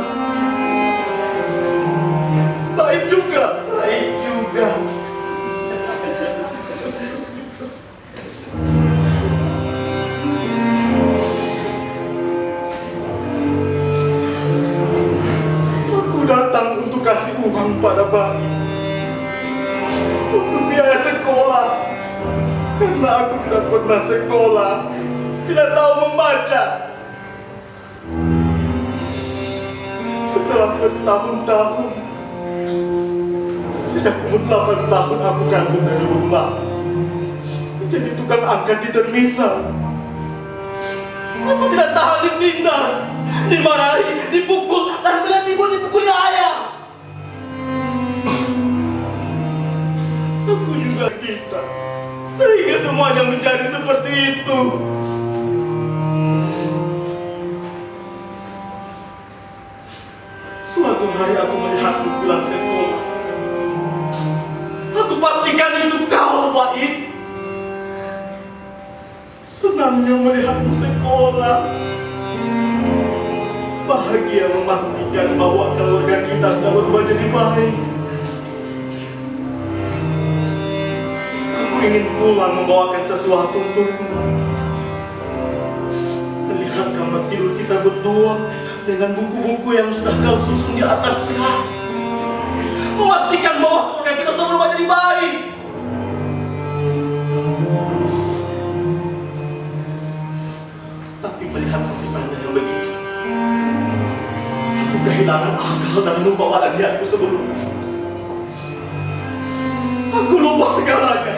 Baik juga. Baik juga. Aku datang untuk kasih uang pada Bang untuk biaya sekolah, karena aku tidak pernah sekolah, tidak tahu membaca. Setelah bertahun-tahun, sejak umur 8 tahun aku kabur dari rumah, menjadi tukang angkat di terminal. Aku tidak tahan ditindas, dimarahi, dipukul, dan dipukuli ayah. Aku juga kita, sehingga semuanya menjadi seperti itu. Suatu hari aku melihatmu pulang sekolah. Aku pastikan itu kau, Bait. Senangnya melihatmu sekolah. Bahagia memastikan bahwa keluarga kita sudah berubah jadi baik. Aku ingin pulang membawakan sesuatu untukmu. Melihat kamar tidur kita berdua dengan buku-buku yang sudah kau susun di atas rak. Memastikan bahwa keluarga kita sudah berubah jadi baik. Tapi melihat sambutannya yang begitu, aku kehilangan akal dan lupa pada niatku sebelumnya. Aku lupa segalanya.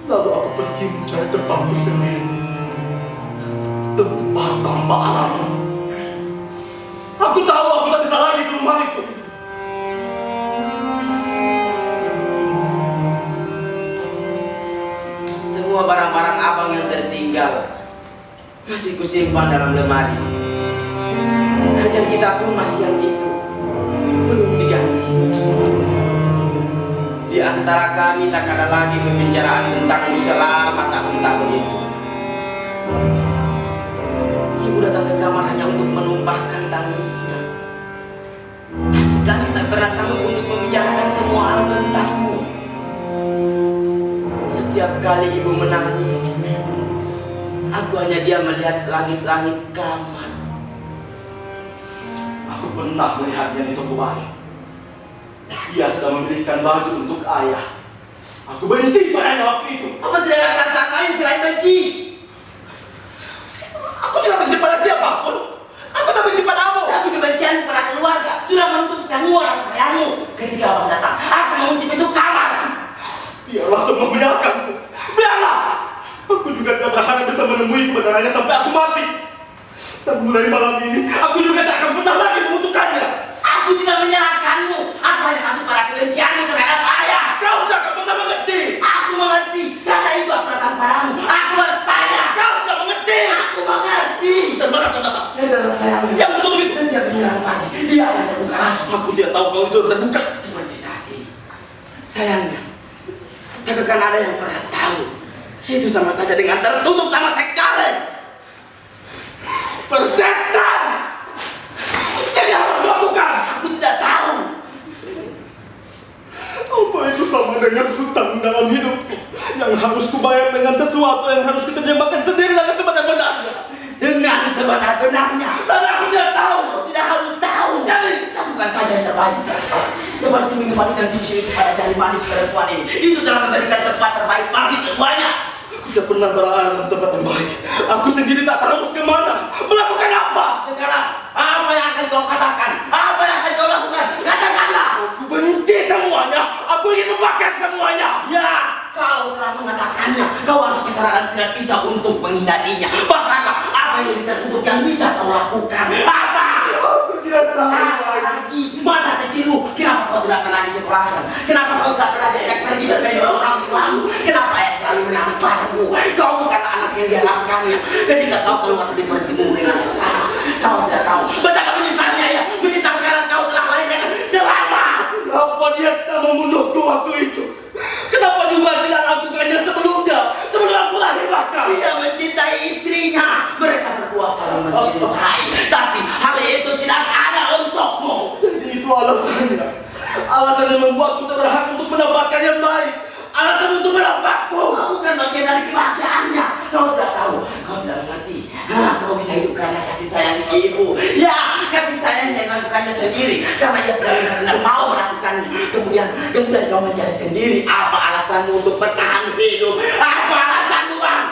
Lalu aku pergi mencari tempatku sendiri, tempat tanpa alamat. Aku tahu aku tak bisa lagi ke rumah itu. Semua barang-barang abang yang tertinggal masih kusimpan dalam lemari. Ranjang kita pun masih yang itu, belum diganti. Di antara kami tak ada lagi pembicaraan tentangmu selama tahun-tahun itu. Ibu datang ke kamar hanya untuk menumpahkan tangisnya. Kami tak pernah sanggup untuk membicarakan semua hal tentangmu. Setiap kali ibu menangis, aku hanya diam melihat langit-langit kamar. Aku pernah melihatnya di toko baju. Dia sedang memilihkan baju untuk ayah. Aku benci padanya waktu itu. Apa tidak ada perasaan lain selain benci? Aku tidak benci pada siapapun. Aku tak benci padamu. Tapi kebencianmu pada keluarga sudah menutup semua rasa sayangmu. Ketika abang datang, aku mengunci pintu kamar. Biarlah semua menyalahkanku. Biarlah. Aku juga tidak berharap bisa menemui kebenarannya sampai aku mati. Dan mulai malam ini, aku juga tak akan pernah lagi membutuhkannya. Aku tidak menyalahkanmu. Aku hanya takut pada kebencianmu terhadap ayah. Kau tidak akan pernah mengerti. Aku mengerti karena ibu aku datang padamu. Aku bertanya. Kau tidak mengerti. Aku mengerti. Dan mana kau datang? Dan rasa sayang Yang kututup itu. setiap menyerang pagi, dia akan terbuka lagi. Aku tidak tahu kau itu terbuka. Seperti saat ini. Sayangnya, tak akan ada yang pernah tahu. Itu sama saja dengan tertutup sama sekali. Persetan. Jadi apa harus lakukan? Aku tidak tahu. Apa itu sama dengan hutang dalam hidupku yang harus kubayar dengan sesuatu yang harus kuterjemahkan sendiri dengan sebenar-benarnya? Dengan sebenar-benarnya. Dan aku tidak tahu. Kau tidak harus tahu. Jadi, lakukan saja yang terbaik. Seperti mengembalikan cincin itu pada jari manis perempuan ini. Itu telah memberikan tempat terbaik bagi keduanya. aku tidak pernah berada dalam tempat yang baik. Aku sendiri tak tahu harus kemana, melakukan apa. Sekarang, apa yang akan kau katakan? Apa yang akan kau lakukan? Katakanlah. Aku benci semuanya. Aku ingin membakar semuanya. Ya, kau telah mengatakannya. Kau harus kesadaran tidak bisa untuk menghindarinya. Bakarlah apa yang tertutup yang bisa kau lakukan. Apa? Aku tidak tahu Apa lagi? Masa kecilmu, kenapa kau tidak pernah disekolahkan? Kenapa kau tidak pernah diajak pergi bermain dengan orang tuamu? Kenapa Ketika kau keluar dari pergimu dengan selamat, kau tidak tahu betapa menyesalnya ya, menyesal karena kau telah lari dengan selamat. Kenapa dia tidak membunuhku waktu itu? Kenapa juga tidak lakukannya sebelumnya? Sebelum aku lahir bahkan. Dia mencintai istrinya. Mereka berdua saling mencintai. Tapi hal itu tidak ada untukmu. Jadi itu alasannya. Alasan yang membuatku tak berhak untuk mendapatkan yang baik. Alasan untuk mendapatku. Kau bukan bagian dari kebahagiaannya. Kau tidak tahu. Kau tidak mengerti. Kau bisa hidup karena kasih sayang ibu. Ya, kasih sayang yang melakukannya sendiri. Karena ia benar-benar mau melakukannya. Kemudian kau mencari sendiri. Apa alasanmu untuk bertahan hidup? Apa alasanmu, Bang?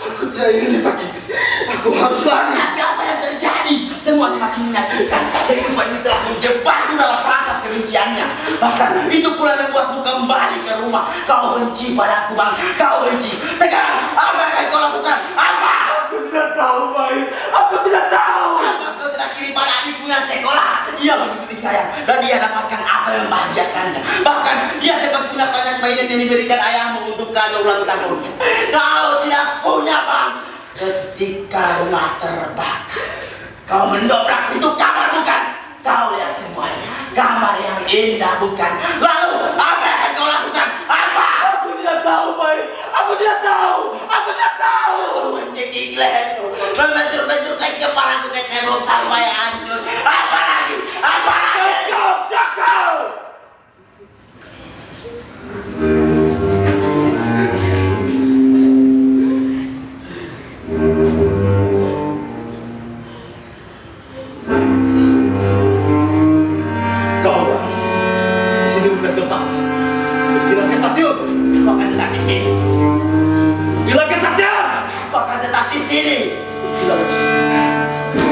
Aku tidak ingin disakiti. Aku harus lari. Tapi apa yang terjadi? Semua semakin menyakitkan. Kehidupan ini telah menjebakmu dalam perangkap kebenciannya. Bahkan itu pula membuatmu kembali ke rumah. Kau benci padaku, Bang. Kau benci. Sekarang apa yang akan kau lakukan? Apa? Aku tidak tahu, baik. Aku tidak tahu. Apa kau tidak kirim pada adikmu yang sekolah? Ia begitu disayang dan dia dapatkan apa yang membahagiakannya. Bahkan dia sempat punya banyak mainan yang diberikan ayahmu untuk kado ulang tahun. Kau tidak punya, Bang. Ketika rumah terbakar, kau mendobrak pintu kamar, bukan? Kau lihat semuanya. Kamar yang indah, bukan? Lalu apa yang akan kau lakukan? Apa? Aku tidak tahu, baik. Aku tidak tahu. Aku tidak tahu. Mencekik leherku, membentur-benturkan kepalaku ke tembok sampai hancur. Apa lagi? Apa lagi? Cakap. Kau, Bang. Di sini bukan tempat. Pergilah ke stasiun. Kau akan tetap di sini. Pergilah ke stasiun. Kau akan tetap di sini. Pergilah dari sini.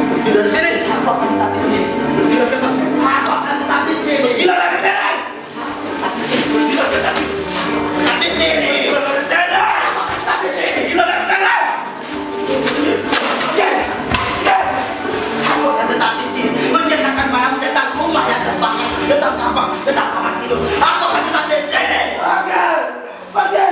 Pergi dari sini. Aku akan tetap di sini. Pergilah ke stasiun. Aku akan tetap di sini. Pergilah dari sini. Tetap di sini. Pergilah ke stasiun. Tetap di sini. Pergilah dari sini. Aku akan tetap di sini. Pergilah dari sini. Aku akan tetap di sini. Menceritakan padamu tentang rumah yang terbakar, tentang kamar tidur. Aku akan tetap di sini. Pergi.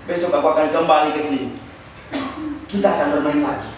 Besok aku akan kembali ke sini. Kita akan bermain lagi.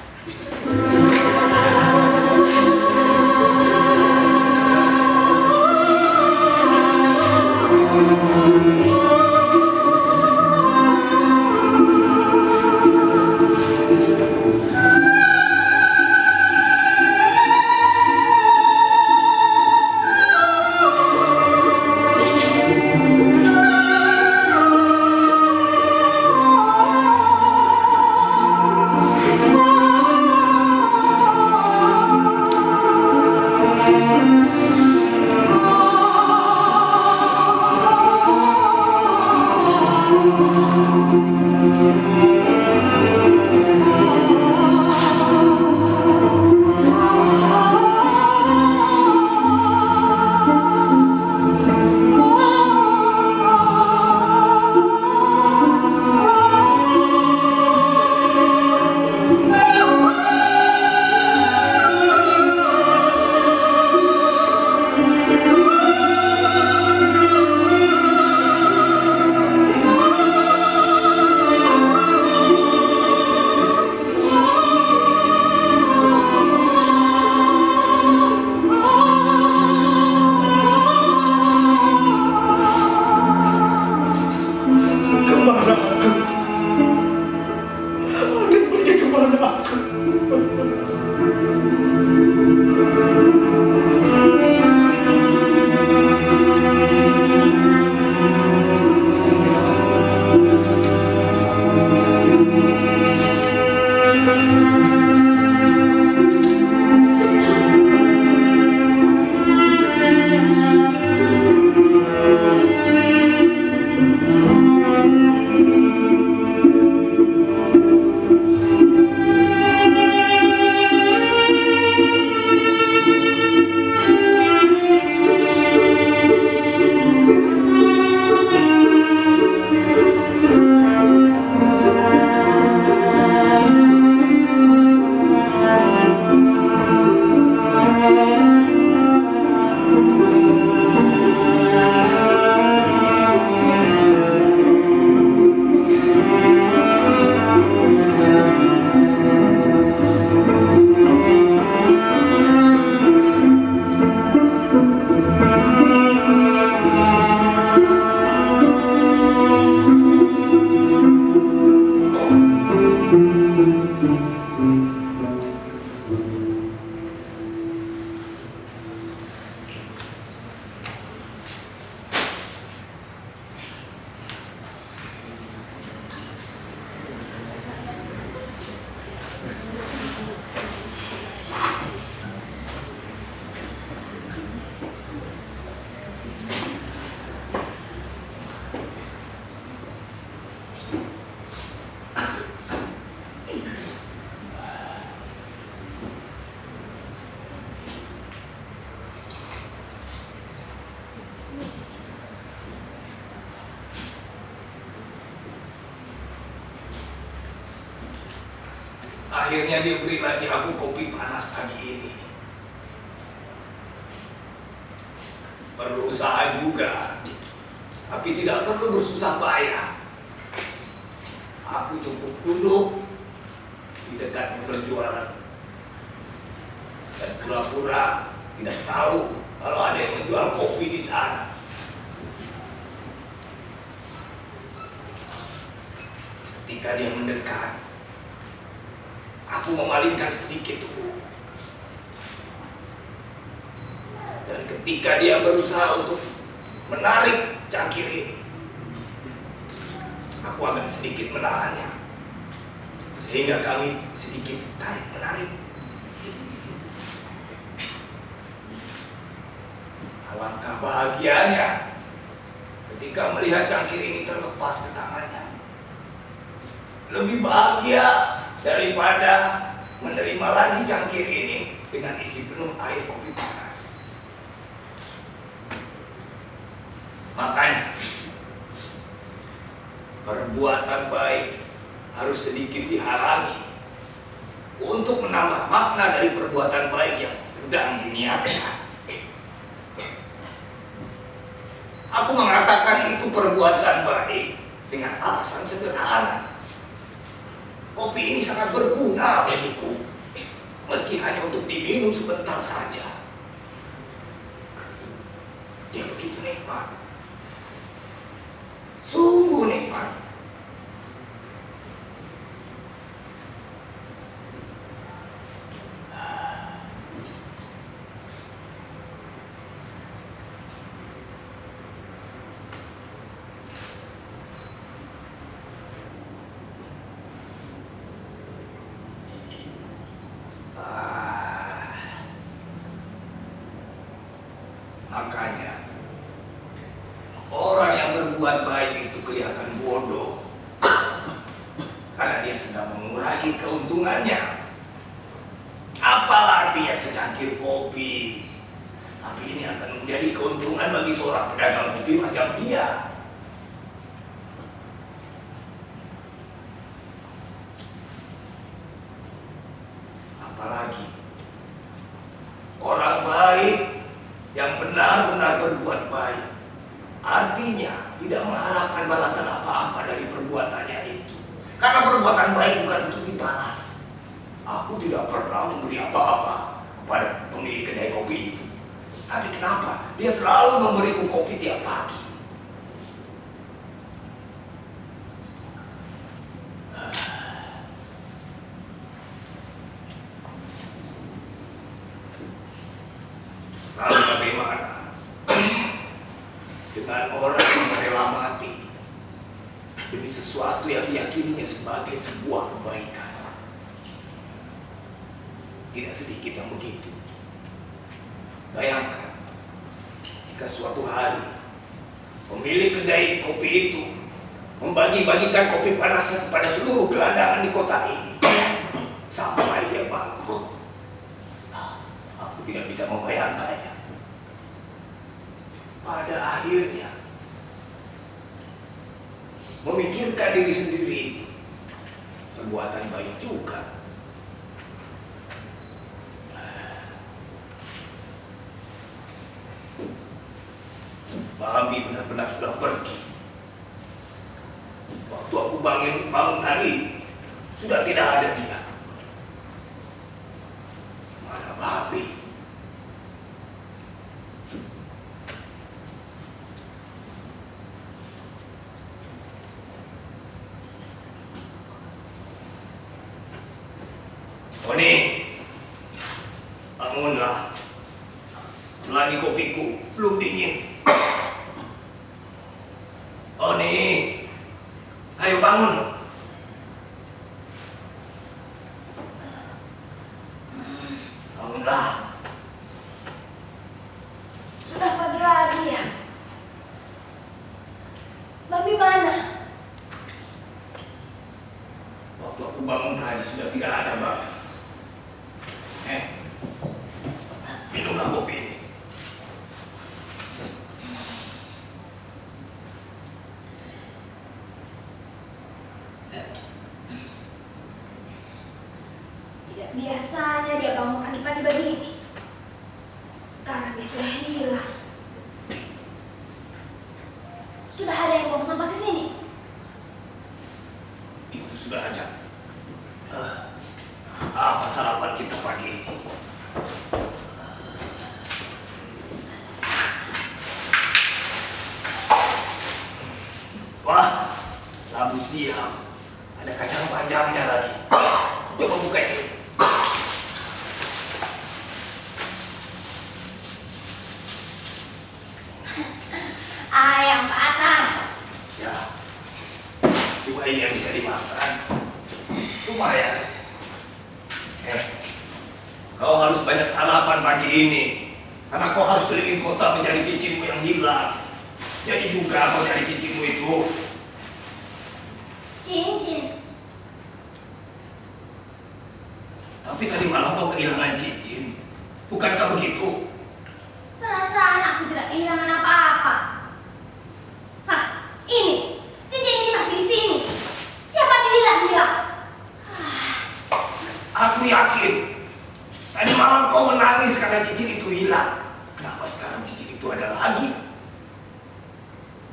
Akhirnya dia beri lagi aku kopi panas pagi ini. Perlu usaha juga, tapi tidak perlu bersusah payah. Aku cukup duduk di dekatnya berjualan dan pura-pura tidak tahu kalau ada yang menjual kopi di sana. Ketika dia mendekat, aku memalingkan sedikit tubuh. Dan ketika dia berusaha untuk menarik cangkir ini, aku akan sedikit menahannya. Sehingga kami sedikit tarik-menarik. Alangkah bahagianya ketika melihat cangkir ini terlepas ke tangannya. Lebih bahagia daripada menerima lagi cangkir ini dengan isi penuh air kopi panas. Makanya, perbuatan baik harus sedikit dihalangi untuk menambah makna dari perbuatan baik yang sedang diniatkan. Aku mengatakan itu perbuatan baik dengan alasan sederhana. Kopi ini sangat berguna bagiku, meski hanya untuk diminum sebentar saja. Dia begitu nikmat. Sungguh nikmat. Makanya orang yang berbuat baik itu kelihatan bodoh karena dia sedang mengurangi keuntungannya. Apalah artinya secangkir kopi, tapi ini akan menjadi keuntungan bagi seorang pedagang kopi macam dia. Apalagi orang baik yang benar-benar berbuat baik, artinya tidak mengharapkan balasan apa-apa dari perbuatannya itu. Karena perbuatan baik bukan untuk dibalas. Aku tidak pernah memberi apa-apa kepada pemilik kedai kopi itu. Tapi kenapa dia selalu memberiku kopi tiap pagi? Lalu bagaimana dengan orang yang rela mati demi sesuatu yang diyakininya sebagai sebuah kebaikan? Tidak sedikit yang begitu. Bayangkan jika suatu hari pemilik kedai kopi itu membagi-bagikan kopi panasnya kepada seluruh gelandangan di kota ini sampai dia bangkrut. Aku tidak bisa membayangkannya. Pada akhirnya memikirkan diri sendiri itu perbuatan baik juga. Mami benar-benar sudah pergi. Waktu aku bangun tadi sudah tidak ada dia. Mana Babi? Oni, bangunlah. Lagi kopiku belum dingin. Oni, ayo bangun. Bangunlah. Sudah pagi lagi ya? Mami mana? Waktu aku bangun tadi sudah tidak ada, Bang. Minumlah kopi ini. Tidak biasanya dia bangun pagi-pagi begini. Sekarang dia sudah hilang. Sudah ada yang buang sampah ke sini? Itu sudah ada. Apa sarapan kita pagi ini? Wah, Rabu siang. Ada kacang panjangnya lagi. Coba buka ini. Ayam patah. Ya, cuma ini yang bisa dimakan. Lumayan. Kau harus banyak sarapan pagi ini. Karena kau harus keliling kota mencari cincinmu yang hilang. Jadi juga kau cari cincinmu itu. Cincin. Tapi tadi malam kau kehilangan cincin. Bukankah begitu? Perasaan aku tidak kehilangan apa-apa. Hah, ini. Cincin ini masih di sini. Siapa bilang hilang? Aku yakin. Tadi malam kau menangis karena cincin itu hilang. Kenapa sekarang cincin itu ada lagi?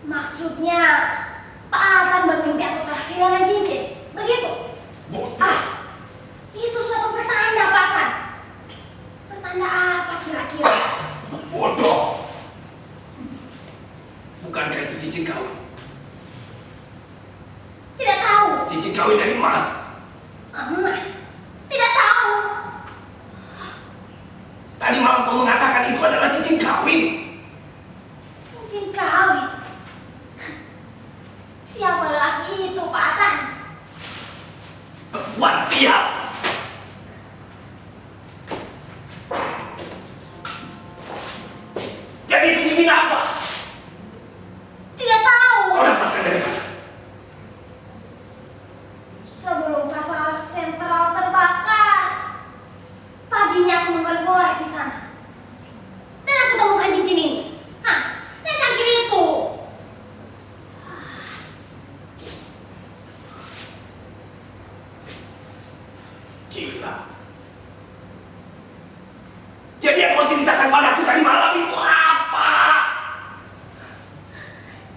Maksudnya, Pak Atan bermimpi aku telah kehilangan cincin. Begitu? Bodoh. Itu suatu pertanda, Pak Atan. Pertanda apa kira-kira? Bodoh. Bukankah itu cincin kawin? Tidak tahu. Cincin kawin dari emas. Emas? Tidak tahu. Tadi malam kau mengatakan itu adalah cincin kawin. Cincin kawin? Siapa lelaki itu, Pak Atan? Perempuan siap. Jadi itu cincin apa? Tidak tahu. Kau dapatkan dari mana? Sebelum pasar sentral terbakar, paginya aku menggoreng di sana. Dan aku temukan cincin ini. Hah, yang cangkir itu. Gila. Jadi yang kau ceritakan padaku tadi malam itu apa?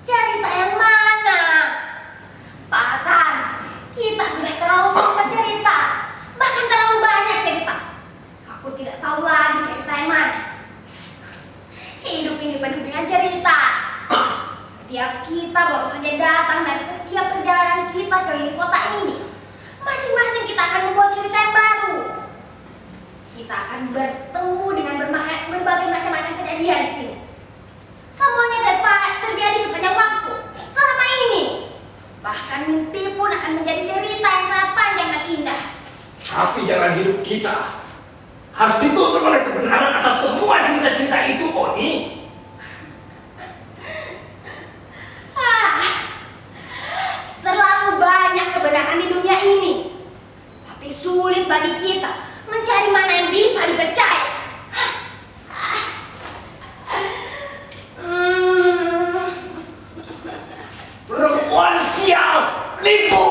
Cerita yang mana? Pak Atan, kita sudah terlalu sering bercerita. Bahkan terlalu banyak cerita. Aku tidak tahu lagi cerita yang mana. Hidup ini penuh dengan cerita. Setiap kita baru saja datang dari setiap perjalanan kita keliling kota ini. Masing-masing kita akan membuat cerita yang baru. Kita akan bertemu dengan berbagai macam-macam kejadian di sini. Semuanya terjadi sepanjang waktu selama ini. Bahkan mimpi pun akan menjadi cerita yang sangat panjang dan indah. Tapi jalan hidup kita harus ditutup oleh kebenaran atas semua cerita-cerita itu, Oni. Terlalu banyak kebenaran di dunia ini. Tapi sulit bagi kita mencari mana yang bisa dipercaya. Perempuan sial, nipu.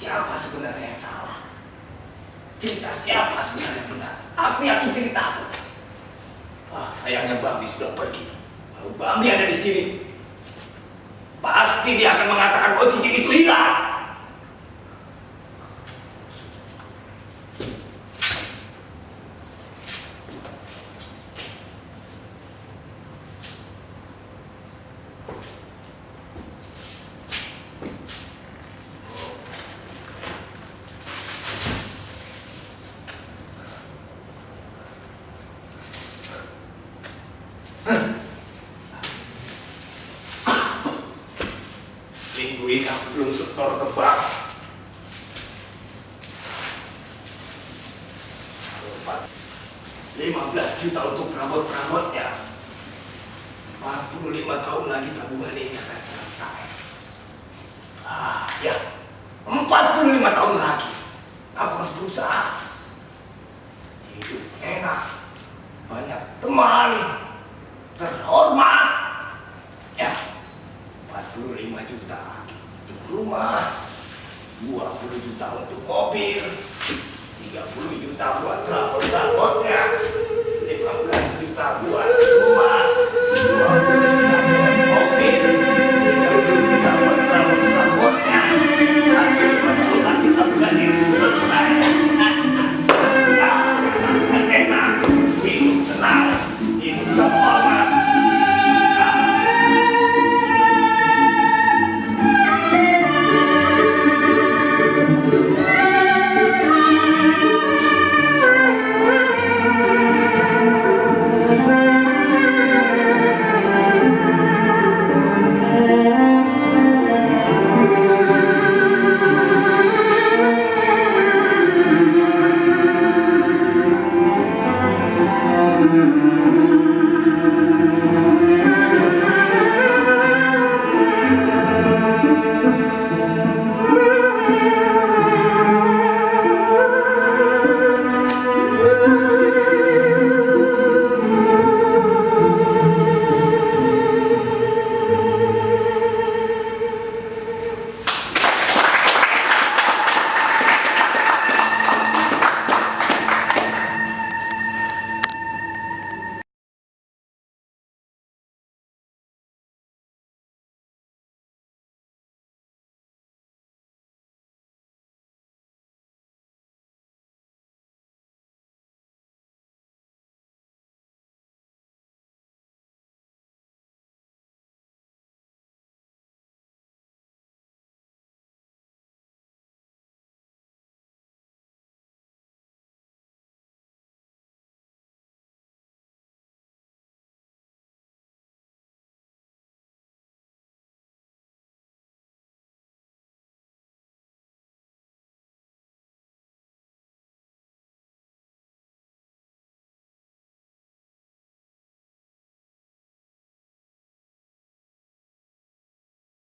Siapa sebenarnya yang salah? Cerita siapa sebenarnya yang benar? Aku yakin cerita aku. Sayangnya Bambi sudah pergi. Kalau Bambi ada di sini, pasti dia akan mengatakan bahwa cincin itu hilang. Minggu ini aku belum setor ke bank. 15 juta untuk perabot-perabotnya. 45 tahun lagi tabungan ini akan selesai. Ya, 45 tahun lagi. Aku harus berusaha. Hidup enak, banyak teman, terhormat. Ya, 45 juta untuk rumah, 20 juta untuk mobil, 30 juta buat rapot-rapotnya, 15 juta buat rumah, 20 juta